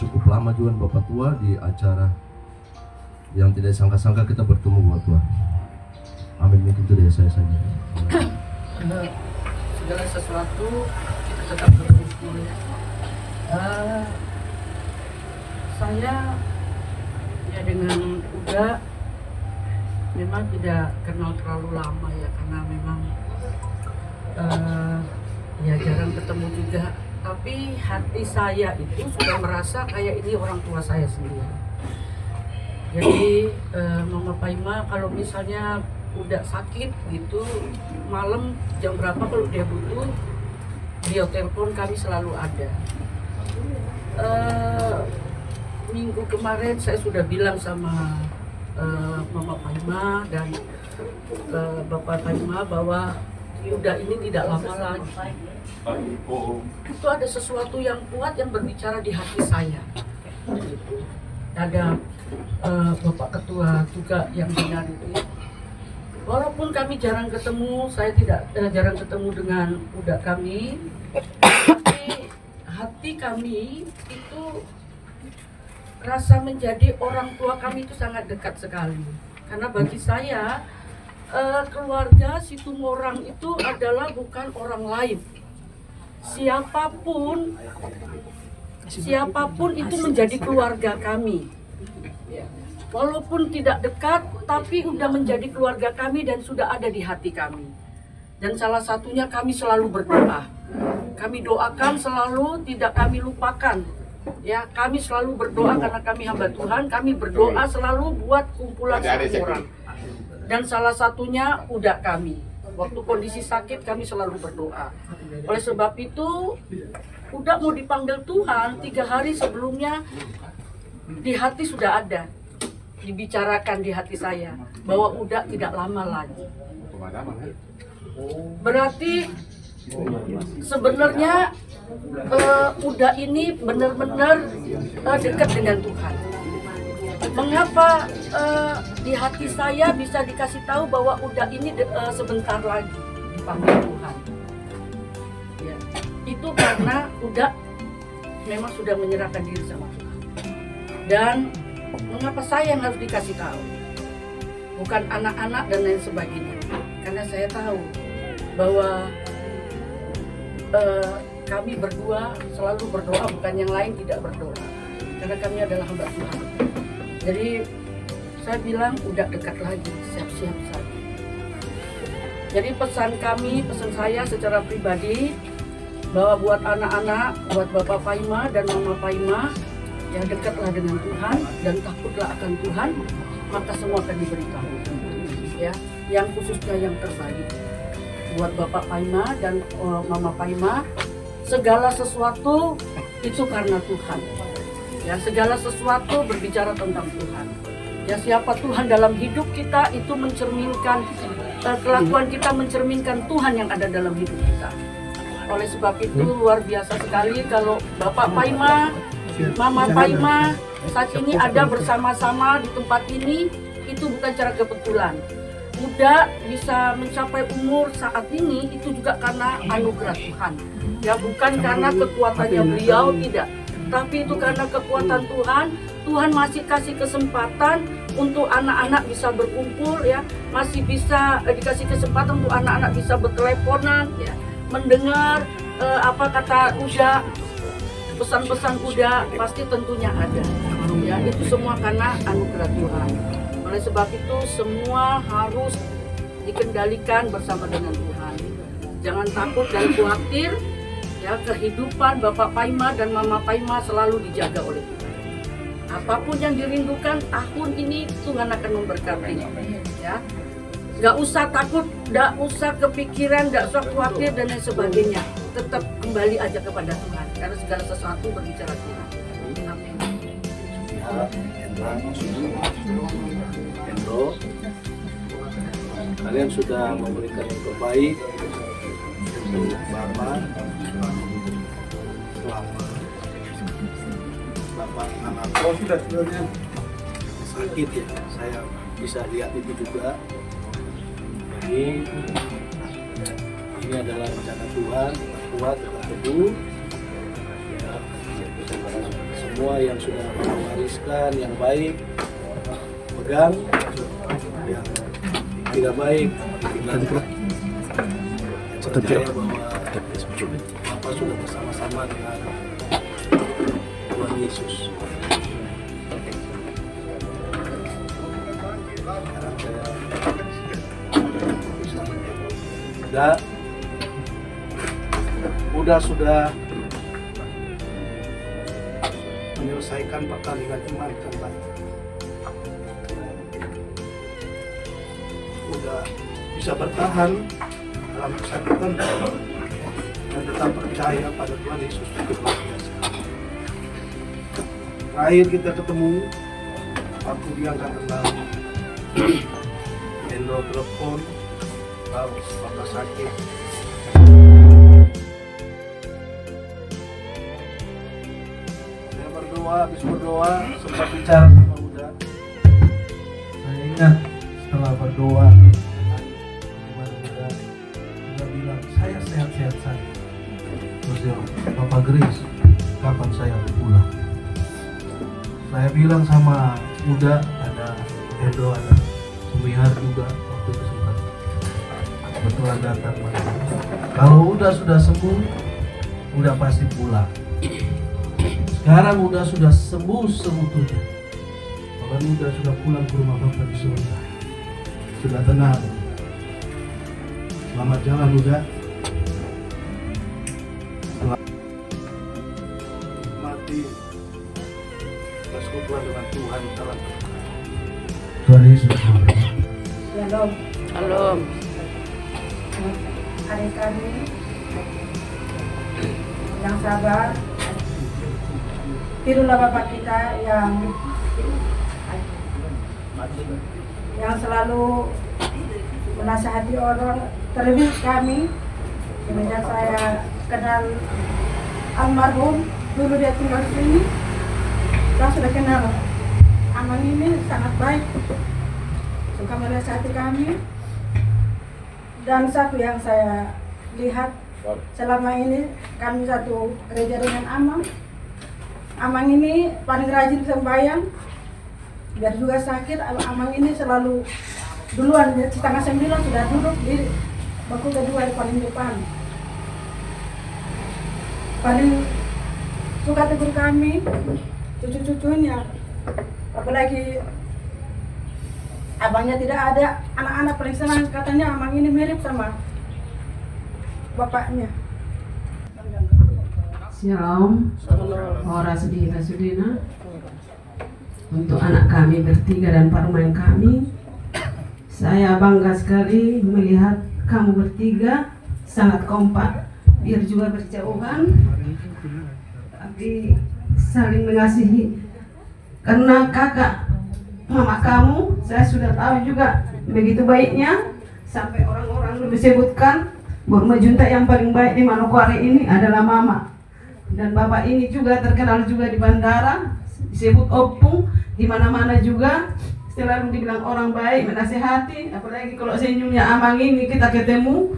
cukup lama juga Bapak tua di acara yang tidak sangka-sangka kita bertemu Bapak tua. Amin, mungkin itu dari saya saja. Segala sesuatu kita tetap bersyukur. Saya ya dengan Uda memang tidak kenal terlalu lama ya, karena memang ya jarang ketemu juga. Tapi hati saya itu sudah merasa kayak ini orang tua saya sendiri. Jadi Mama Paima kalau misalnya udah sakit gitu, malam jam berapa kalau dia butuh, dia telepon, kami selalu ada. Minggu kemarin saya sudah bilang sama Mama Paima dan Bapak Paima bahwa Yuda ini tidak lama lagi. Itu ada sesuatu yang kuat yang berbicara di hati saya. Ada Bapak Ketua juga yang benar itu. Walaupun kami jarang ketemu, saya tidak jarang ketemu dengan Uda kami, tapi hati kami itu rasa menjadi orang tua kami itu sangat dekat sekali. Karena bagi saya keluarga Situmorang itu adalah bukan orang lain. Siapapun itu menjadi keluarga kami. Ya. Walaupun tidak dekat, tapi sudah menjadi keluarga kami dan sudah ada di hati kami. Dan salah satunya kami selalu berdoa. Kami doakan selalu, tidak kami lupakan. Ya, kami selalu berdoa karena kami hamba Tuhan. Kami berdoa selalu buat kumpulan satu orang. Dan salah satunya udah kami. Waktu kondisi sakit kami selalu berdoa. Oleh sebab itu, udah mau dipanggil Tuhan 3 hari sebelumnya di hati sudah ada. Dibicarakan di hati saya bahwa udah tidak lama lagi. Berarti sebenarnya udah ini benar-benar dekat dengan Tuhan. Mengapa di hati saya bisa dikasih tahu bahwa udah ini sebentar lagi dipanggil Tuhan? Ya, itu karena udah memang sudah menyerahkan diri sama Tuhan. Dan mengapa saya yang harus dikasih tahu? Bukan anak-anak dan lain sebagainya. Karena saya tahu bahwa kami berdua selalu berdoa, bukan yang lain tidak berdoa. Karena kami adalah hamba Tuhan. Jadi saya bilang udah dekat lagi, siap-siap saja. Jadi pesan saya secara pribadi bahwa buat anak-anak, buat Bapak Paima dan Mama Paima, yang dekatlah dengan Tuhan dan takutlah akan Tuhan, maka semua akan diberitahu. Ya, yang khususnya yang terbaik buat Bapak Paima dan Mama Paima, segala sesuatu itu karena Tuhan. Ya, segala sesuatu berbicara tentang Tuhan. Ya, siapa Tuhan dalam hidup kita itu mencerminkan kelakuan kita, mencerminkan Tuhan yang ada dalam hidup kita. Oleh sebab itu luar biasa sekali kalau Bapak Paima, Mama Paima saat ini ada bersama-sama di tempat ini, itu bukan cara kebetulan. Udah bisa mencapai umur saat ini itu juga karena anugerah Tuhan. Ya, bukan karena kekuatannya beliau, tidak. Tapi itu karena kekuatan Tuhan. Tuhan masih kasih kesempatan untuk anak-anak bisa berkumpul, ya, masih bisa dikasih kesempatan untuk anak-anak bisa berteleponan, ya, mendengar apa kata Uda, pesan-pesan Uda pasti tentunya ada. Ya, itu semua karena anugerah Tuhan. Oleh sebab itu semua harus dikendalikan bersama dengan Tuhan. Jangan takut dan khawatir. Ya, kehidupan Bapak Paima dan Mama Paima selalu dijaga oleh Tuhan. Apapun yang dirindukan tahun ini Tuhan akan memberkati. Ya, nggak usah takut, nggak usah kepikiran, nggak usah khawatir dan lain sebagainya. Tetap kembali aja kepada Tuhan karena segala sesuatu berbicara Tuhan. Amin. Hendro, kalian sudah memberikan yang terbaik untuk Bapak anak sudah sebenarnya sakit, ya, saya bisa lihat itu juga. Jadi ini adalah rencana Tuhan, kuat, teguh. Ya, semua yang sudah mewariskan yang baik pegang, yang tidak baik ditinggalkan. Percaya bahwa Bapak sudah bersama-sama dengan Tuhan Yesus. Sudah menyelesaikan pertandingan iman yang baik. Udah bisa bertahan dalam kesakitan dan tetap percaya pada Tuhan Yesus itu luar biasa. Terakhir kita ketemu waktu diangkat kembali, Hendro telepon, Bapak sakit. Saya berdoa, habis berdoa sempat bicara sama Uda. Saya ingat setelah berdoa, Uda bilang saya sehat-sehat saja. Terus dia, Bapak Grace, kapan saya pulang? Saya bilang sama Uda, ada Edo, ada Sumihar juga waktu itu sempat kebetulan datang. Kalau Uda sudah sembuh, Uda pasti pulang. Sekarang Uda sudah sembuh seutuhnya. Bapak Bapak Uda sudah pulang ke rumah Bapak di surga. Sudah tenang. Selamat jalan Uda. Mati persekutuan dengan Tuhan. Salam. Tuhan Yesus memberkati. Shalom. Shalom. Adik kami yang sabar, tirulah Bapak kita yang selalu menasihati orang, terlebih kami semenjak saya kenal almarhum, dulu dia tinggal di sini, saya sudah kenal Amang ini sangat baik, suka menasihati kami. Dan satu yang saya lihat selama ini kami satu gereja dengan Amang. Amang ini paling rajin sembahyang, biar juga sakit. Amang ini selalu duluan, 8:30 sudah duduk di bangku kedua di paling depan. Paling suka tegur kami, cucu-cucunya. Apalagi abangnya tidak ada, anak-anak paling senang, katanya Amang ini mirip sama bapaknya. Shalom. Ora sedina sudina. Untuk anak kami bertiga dan paruman kami, saya bangga sekali melihat kamu bertiga sangat kompak, biar juga berjauhan, tapi saling mengasihi. Karena kakak mama kamu, saya sudah tahu juga begitu baiknya, sampai orang-orang lebih sebutkan bahwa junta yang paling baik di Manokwari ini adalah mama. Dan bapak ini juga terkenal juga di bandara, disebut opung, di mana-mana juga selalu dibilang orang baik, menasehati. Apalagi kalau senyumnya Amang ini kita ketemu,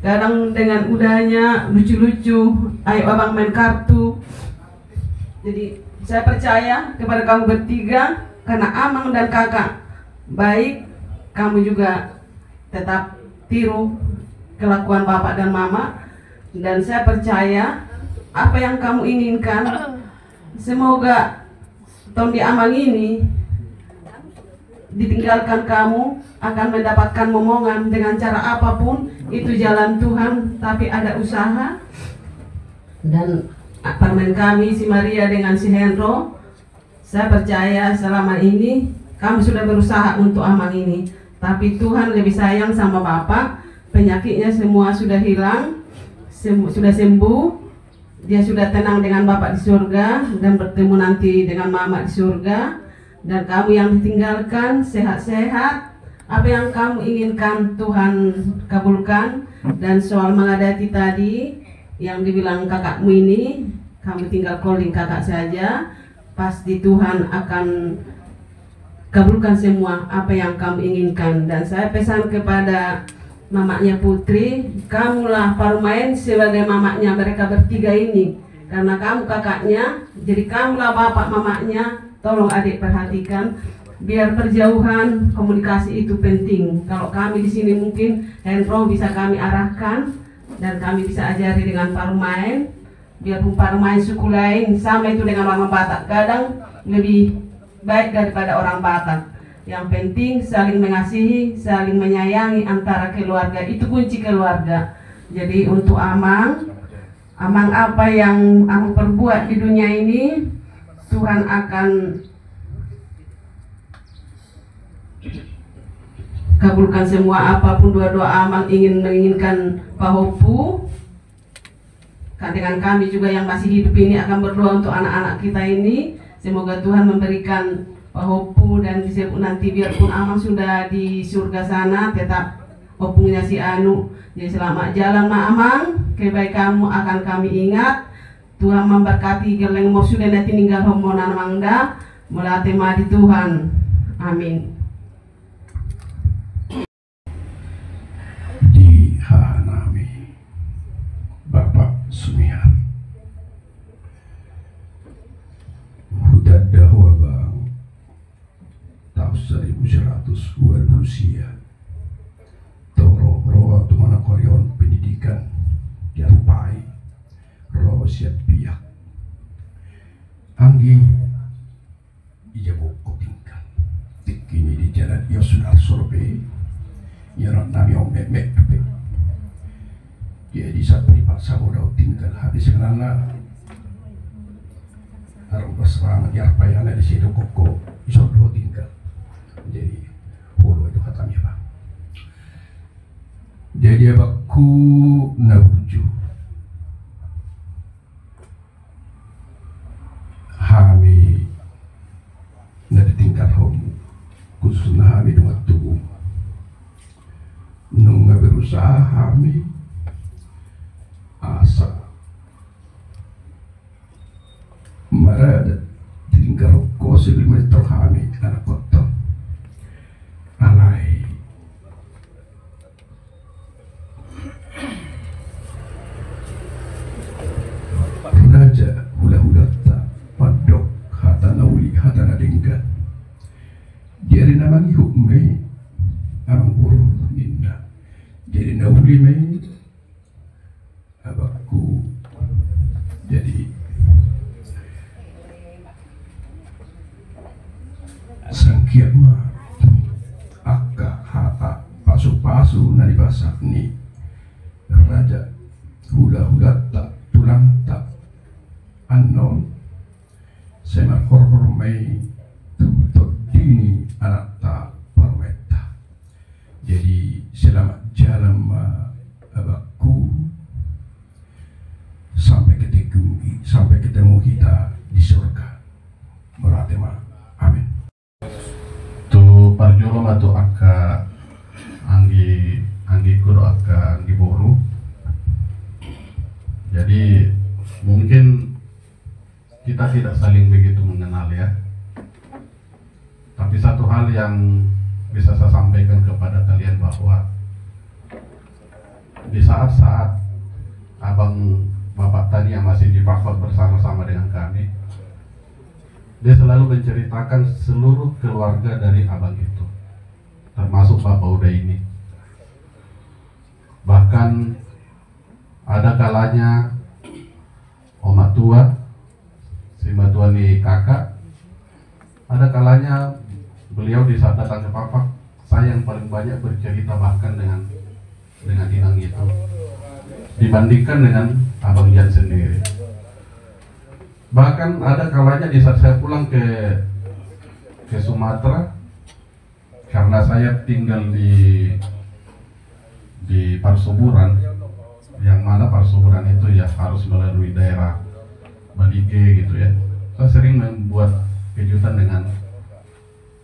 kadang dengan udahnya lucu-lucu, ayo abang main kartu. Jadi saya percaya kepada kamu bertiga, karena Amang dan kakak baik, kamu juga tetap tiru kelakuan bapak dan mama. Dan saya percaya apa yang kamu inginkan, semoga tahun di Amang ini ditinggalkan kamu akan mendapatkan momongan dengan cara apapun. Itu jalan Tuhan, tapi ada usaha. Dan apartemen kami, si Maria dengan si Henro, saya percaya selama ini kamu sudah berusaha untuk Amang ini, tapi Tuhan lebih sayang sama bapak. Penyakitnya semua sudah hilang, sudah sembuh, dia sudah tenang dengan bapak di surga dan bertemu nanti dengan mama di surga. Dan kamu yang ditinggalkan sehat-sehat, apa yang kamu inginkan Tuhan kabulkan. Dan soal mengadati tadi yang dibilang kakakmu ini, kamu tinggal calling kakak saja, pasti Tuhan akan kabulkan semua apa yang kamu inginkan. Dan saya pesan kepada mamanya Putri, kamulah parumain sebagai mamanya mereka bertiga ini, karena kamu kakaknya, jadi kamulah bapak mamanya. Tolong adik perhatikan, biar perjauhan komunikasi itu penting. Kalau kami di sini mungkin Henro bisa kami arahkan dan kami bisa ajari dengan parumain, biarpun parumain suku lain sama itu dengan orang Batak, kadang lebih baik daripada orang Batak. Yang penting saling mengasihi, saling menyayangi antara keluarga, itu kunci keluarga. Jadi untuk Amang apa yang Amang perbuat di dunia ini, Tuhan akan kabulkan semua. Apapun doa-doa Amang menginginkan Pahopu, dengan kami juga yang masih hidup ini akan berdoa untuk anak-anak kita ini. Semoga Tuhan memberikan Pahopu dan disebut nanti biarpun Amang sudah di surga sana, tetap Hopungnya si Anu. Jadi selamat jalan Ma Amang, kebaikanmu akan kami ingat. Tuhan memberkati geleng mau sudah nanti tinggal homonan mangda melatih madi Tuhan. Amin. Di Hanami Bapak Sumihan Hudat dahwa bang tahun 1100 buat Rusia Toro roa tumana koyon pendidikan diarpai roa siap pihak Anggi ijabuk jalan ya sudah survei ya nami om memek tapi jadi saya pripaksa udah tinggal habis karena harus berserang ya apa yang ada di situ koko iso do tinggal jadi hulu itu katanya Pak. Jadi aku nabuju kami nggak tinggal homo khususnya kami dengan tubuh nunggu berusaha kami asa marada tinggal kosi 5 meter kami anak kota alai raja hula-hula padok hatana uli hatana denggan jadi namanya hukmai anggur minda jadi nauli mai abakku jadi sangkiat ma akka hata pasu-pasu nari basak ni raja hula-hula tak tulang tak anon saya hormai tutut dini anak tak permeta jadi selamat jalan abakku sampai ketemu kita di surga berarti amin tu parjolo atau akka anggi kudo akka anggi boru jadi mungkin kita tidak saling begitu mengenal ya, tapi satu hal yang bisa saya sampaikan kepada kalian bahwa di saat-saat abang bapak tadi yang masih di Fakfak bersama-sama dengan kami, dia selalu menceritakan seluruh keluarga dari abang itu, termasuk Bapak Uda ini. Bahkan ada kalanya Oma tua, si Mbak tua nih kakak, ada kalanya beliau di saat datang ke Fakfak, saya yang paling banyak bercerita bahkan dengan Inang itu dibandingkan dengan Abang Jan sendiri. Bahkan ada kalanya di saat saya pulang ke Sumatera, karena saya tinggal di Parsuburan, yang mana Parsuburan itu ya harus melalui daerah Balige gitu ya. Saya sering membuat kejutan dengan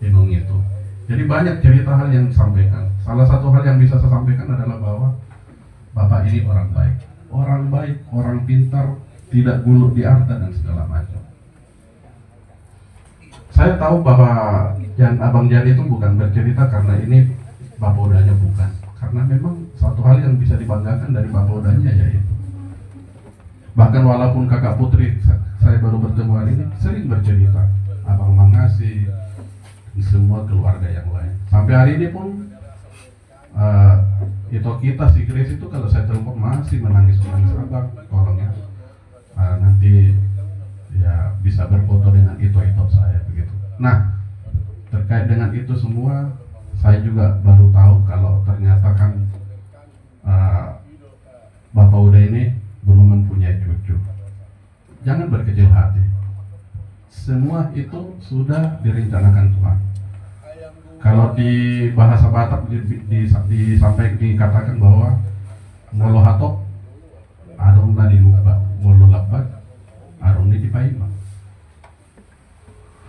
Inung itu. Jadi banyak cerita hal yang disampaikan. Salah satu hal yang bisa saya sampaikan adalah bahwa Bapak ini orang baik, orang pintar, tidak gulung di harta dan segala macam. Saya tahu bahwa Abang Jan itu bukan bercerita karena ini Bapak Udanya, bukan. Karena memang satu hal yang bisa dibanggakan dari Bapak Udanya yaitu. Bahkan walaupun kakak putri saya baru bertemu hari ini sering bercerita, Abang Mangasi, semua keluarga yang lain. Sampai hari ini pun itu kita si Grace itu kalau saya telepon masih menangis abang, tolong ya nanti ya bisa berfoto dengan itu saya begitu. Nah, terkait dengan itu semua saya juga baru tahu kalau ternyata kan Bapak Uda ini belum mempunyai cucu. Jangan berkecil hati, semua itu sudah direncanakan Tuhan. Kalau di bahasa Batak dikatakan bahwa molo hatok adong na dilupa, molo labat adong di dipaima.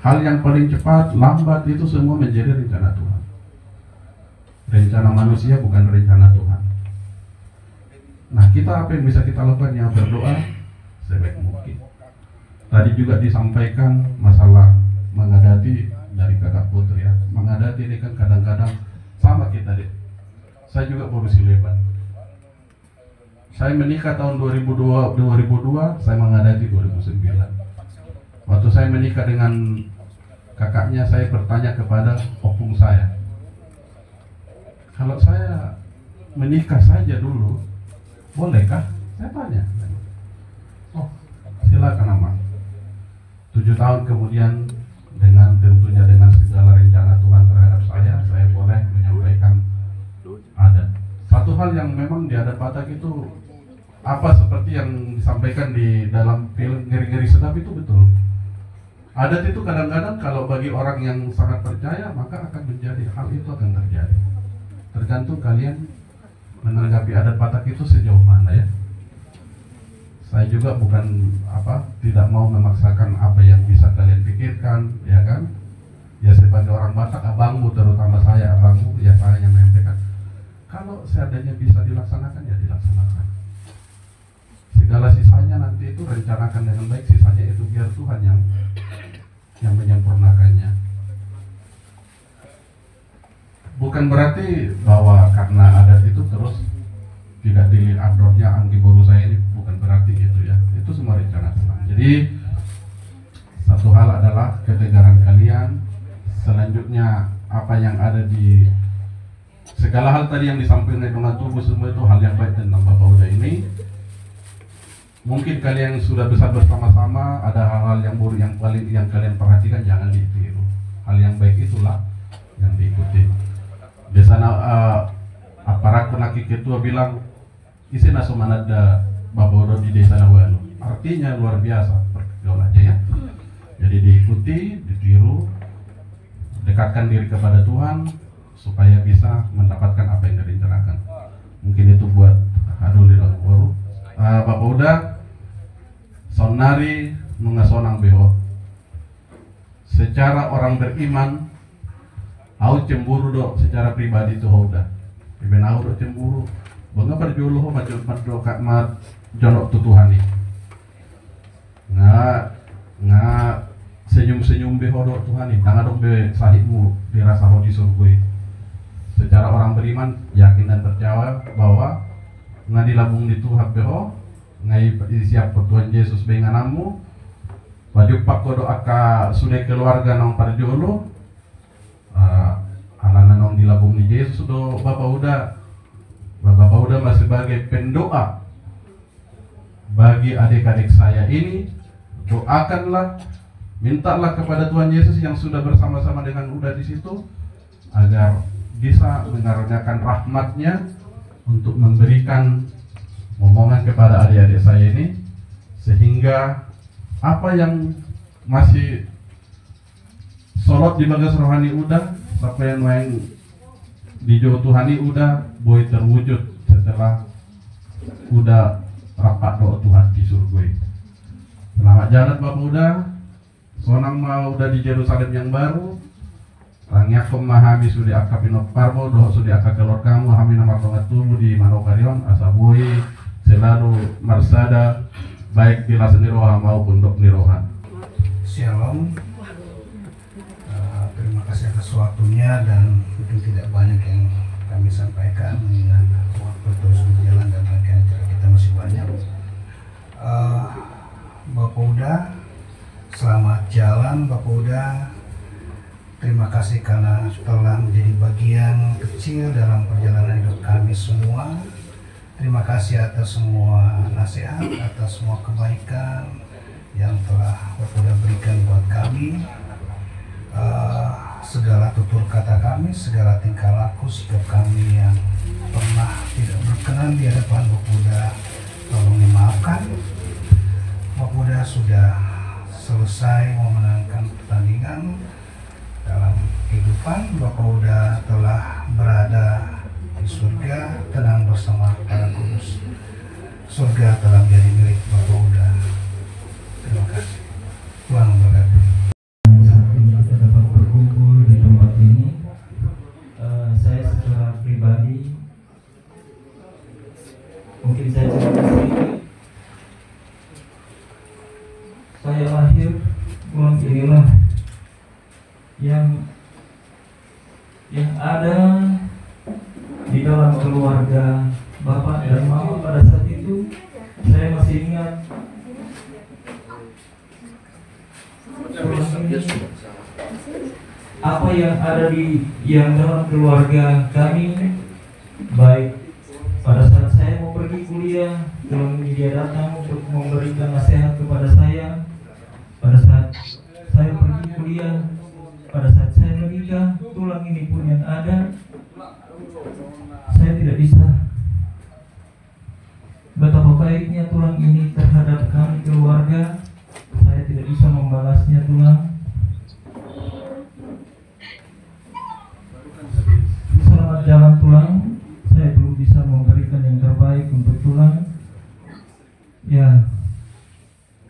Hal yang paling cepat, lambat itu semua menjadi rencana Tuhan. Rencana manusia bukan rencana Tuhan. Nah, kita apa yang bisa kita lakukan? Yang berdoa sebaik mungkin. Tadi juga disampaikan masalah menghadapi dari kakak putri ya. Menghadapi ini kan kadang-kadang sama kita deh. Saya juga polisi leban. Saya menikah tahun 2002, saya menghadapi 2009. Waktu saya menikah dengan kakaknya, saya bertanya kepada opung saya, kalau saya menikah saja dulu, bolehkah? Saya tanya. Oh, silakan Amang. 7 tahun kemudian tentunya dengan segala rencana Tuhan terhadap saya hal yang memang di adat Batak itu apa seperti yang disampaikan di dalam film Ngeri-Ngeri Sedap itu betul. Adat itu kadang-kadang kalau bagi orang yang sangat percaya maka akan menjadi, hal itu akan terjadi. Tergantung kalian menanggapi adat Batak itu sejauh mana ya. Saya juga bukan tidak mau memaksakan apa yang bisa kalian pikirkan, ya kan? Ya sebagai orang Batak, abangmu, terutama saya abangmu, ya saya yang menyampaikan. Kalau seandainya bisa dilaksanakan, ya dilaksanakan. Segala sisanya nanti itu rencanakan dengan baik, sisanya itu biar Tuhan yang menyempurnakannya. Bukan berarti bahwa karena adat itu terus tidak dilihat andornya anggi boru saya ini, bukan berarti gitu ya. Itu semua rencana Tuhan. Jadi satu hal adalah ketegaran kalian. Selanjutnya apa yang ada di segala hal tadi yang disampaikan dengan tubuh semua itu hal yang baik tentang Bapak Uda ini. Mungkin kalian sudah besar bersama-sama, ada hal-hal yang buruk yang kalian perhatikan, jangan ditiru. Hal yang baik itulah yang diikuti. Di sana aparat penaki ketua bilang isi nasumanada Bapak Uda di desa Nawalu. Artinya luar biasa, perkeol aja ya. Jadi diikuti, ditiru, dekatkan diri kepada Tuhan supaya bisa mendapatkan apa yang direncanakan. Mungkin itu buat adul di dalam baru. Bapak Uda sonari mengasonang beho. Secara orang beriman, au cemburu do secara pribadi itu udah. Iben au do cemburu. Bangga berjuluh macam doa mat jonok tutuhani. Nggak senyum-senyum beho do Tuhan ini. Tangan dong be sahibmu dirasa ho di surga. Secara orang beriman yakin dan percaya bahwa nggak dilabung di Tuhan beho, ngai siap Tuhan Yesus benganamu, wajib pak kodo aka sudah keluarga nong parjolo, alana nong dilabung di Yesus do Bapak Uda masih sebagai pendoa bagi adik-adik saya ini, doakanlah, mintalah kepada Tuhan Yesus yang sudah bersama-sama dengan Uda di situ agar bisa mengaruniakan rahmat-Nya untuk memberikan momongan kepada adik-adik saya ini, sehingga apa yang masih solot di bagas rohani Uda, sampai yang di Jawa Tuhani Uda boy terwujud setelah Uda rapat doa Tuhan di surga. Selamat jalan Bapak Uda, sonang mau udah di Yerusalem yang baru. Rangnya memahami sudah akapinok parbo doh sudah akak kelor kamu hami nama pengatumu di Manokarion asabui selalu marsada baik di lasan niroha maupun dok nirohan. Shalom. Terima kasih atas waktunya dan mungkin tidak banyak yang kami sampaikan mengingat waktu terus berjalan dan rangkaian acara kita masih banyak. Bapak Uda, selamat jalan Bapak Uda. Terima kasih karena telah menjadi bagian kecil dalam perjalanan hidup kami semua. Terima kasih atas semua nasihat, atas semua kebaikan yang telah Bapak Uda berikan buat kami. Segala tutur kata kami, segala tingkah laku sikap kami yang pernah tidak berkenan di hadapan Bapak Uda, tolong dimaafkan. Bapak Uda sudah selesai memenangkan pertandingan dalam kehidupan. Bapak Uda telah berada di surga, tenang bersama para kudus. Surga telah menjadi milik Bapak Uda. Terima kasih. Tuhan memberkati. Kita dapat berkumpul di tempat ini. Saya secara pribadi mungkin saya cerita sedikit. Saya lahir bulan inilah yang ada di dalam keluarga Bapak dan Mama pada saat itu. Saya masih ingat apa yang ada yang dalam keluarga kami, baik pada saat saya mau pergi kuliah, tulang ini dia datang untuk memberikan nasihat kepada saya. Pada saat saya pergi kuliah, pada saat saya menikah, tulang ini pun yang ada, saya tidak bisa baiknya tulang ini terhadap kami keluarga, saya tidak bisa membalasnya tulang. Selamat jalan tulang, saya belum bisa memberikan yang terbaik untuk tulang. Ya,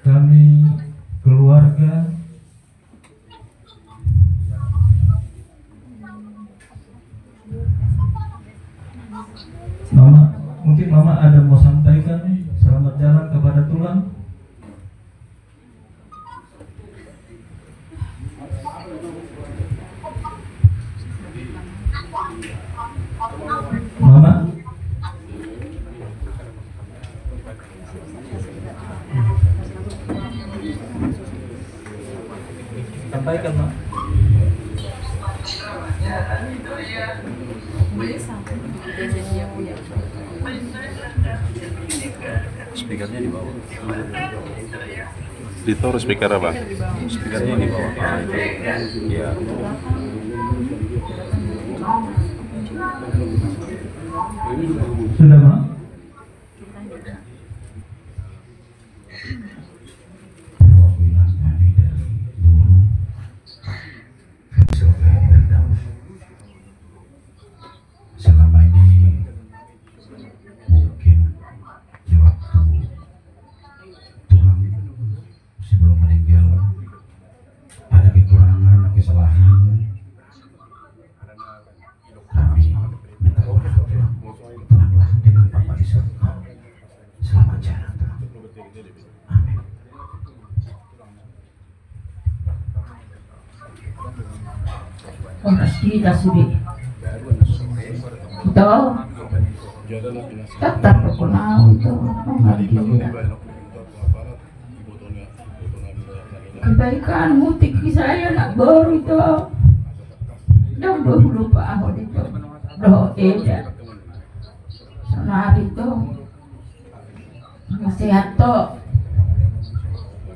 kami keluarga Mama, mungkin Mama ada mau sampaikan selamat jalan kepada tulang. Mama, sampaikan Mak. Speakernya di bawah. Ditaruh speaker apa? Speakernya di bawah. Iya. Sudah Mak? Selama ini mungkin di waktu tulang sebelum meninggal ada kekurangan, kesalahan. Kami minta maaf tulang. Tenanglah dengan Bapak di surga. Selamat jalan tulang. Amin. Oras kita sudah. Ito, tetap ako na ito. Kebaikan mutik saya nak baru itu. Dong dulu pa ako dito. Eda. Sana rito. Sehat to.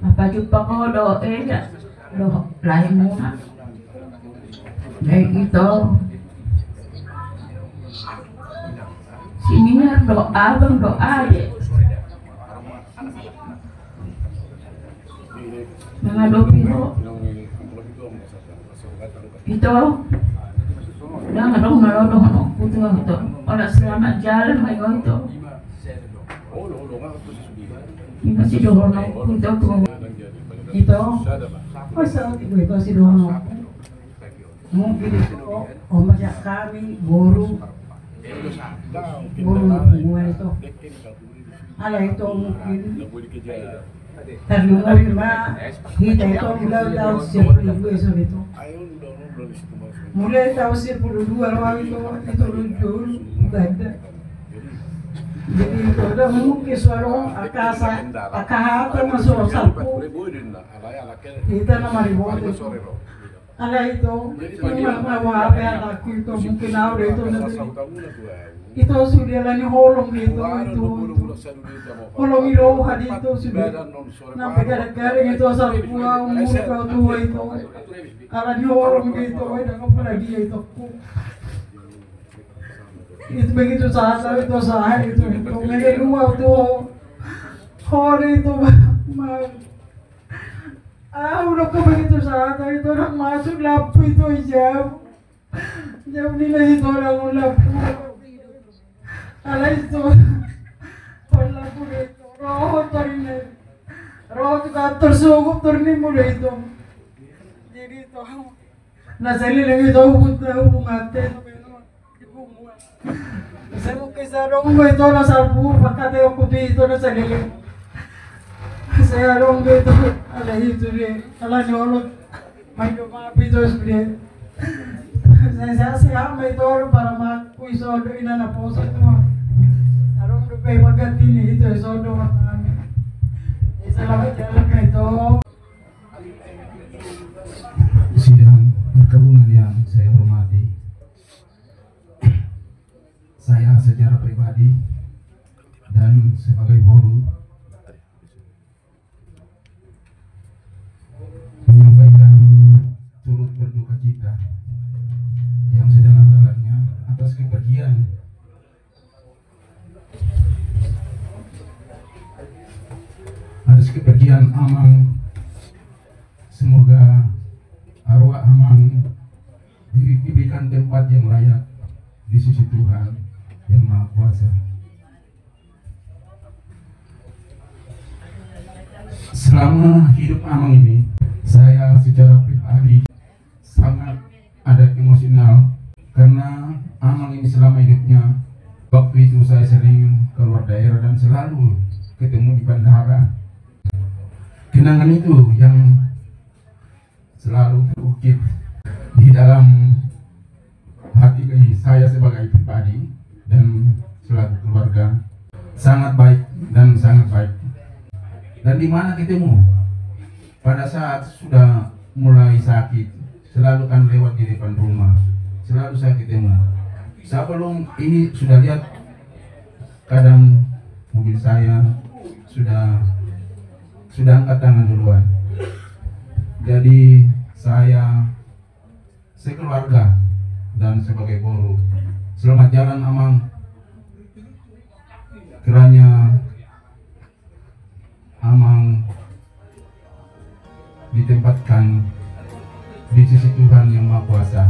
Mapajud pa ko eda. Lain muna. Kayak gitu. Sininya doa bang, doa ya. Mengadop itu. Itu. Udah ngadong ngadong itu itu. Kalau selamat jalan ayo itu. Ini masih doang itu tuh. Itu. Masa itu masih doang. Mungkin itu omak kami guru hubungan itu ala itu mungkin terlumah kita itu mulai tahun 10 itu mulai tahun 10 awal itu lucu ada jadi itu udah mungkin suara akahata masuk sapu kita nama ribut ala itu apa yang aku itu mungkin awal itu sudah lagi holong itu holong itu hari itu sudah sampai gara-gara itu asal buah umur kau tua itu ala di holong gitu dan apa lagi itu begitu saat itu sah itu mereka dua tuh hari itu udah kok begitu saat itu orang masuk lapu itu jauh nilai itu orang lapu ala itu lapu itu roh turun roh juga tersugup turun mulai itu jadi itu nasali lagi itu hubungan saya mau kisah dong itu nasalpu pakai teo putih itu nasali saya dong itu ala itu dia ala nyolot main rumah itu dia saya ambil itu para mak kuiso do ina na posa itu arong do pe magati ni itu so do selamat jalan itu sidang pergabungan yang saya hormati. Saya secara pribadi dan sebagai guru menyampaikan turut berduka cita yang sedalam-dalamnya atas kepergian habis kepergian Amang, semoga arwah Amang diberikan tempat yang layak di sisi Tuhan yang Maha Kuasa. Selama hidup Amang ini, saya secara pribadi sangat ada emosional karena Amang ini selama hidupnya, waktu itu saya sering keluar daerah dan selalu ketemu di bandara. Kenangan itu yang selalu terukir di dalam hati saya sebagai pribadi dan selalu keluarga. Sangat baik dan sangat baik. Dan di mana ketemu? Pada saat sudah mulai sakit, selalu kan lewat di depan rumah. Selalu saya ketemu. Sebelum ini sudah lihat, kadang mobil saya sudah angkat tangan duluan. Jadi saya sekeluarga dan sebagai guru, selamat jalan Amang. Kiranya Amang ditempatkan di sisi Tuhan yang Maha Kuasa.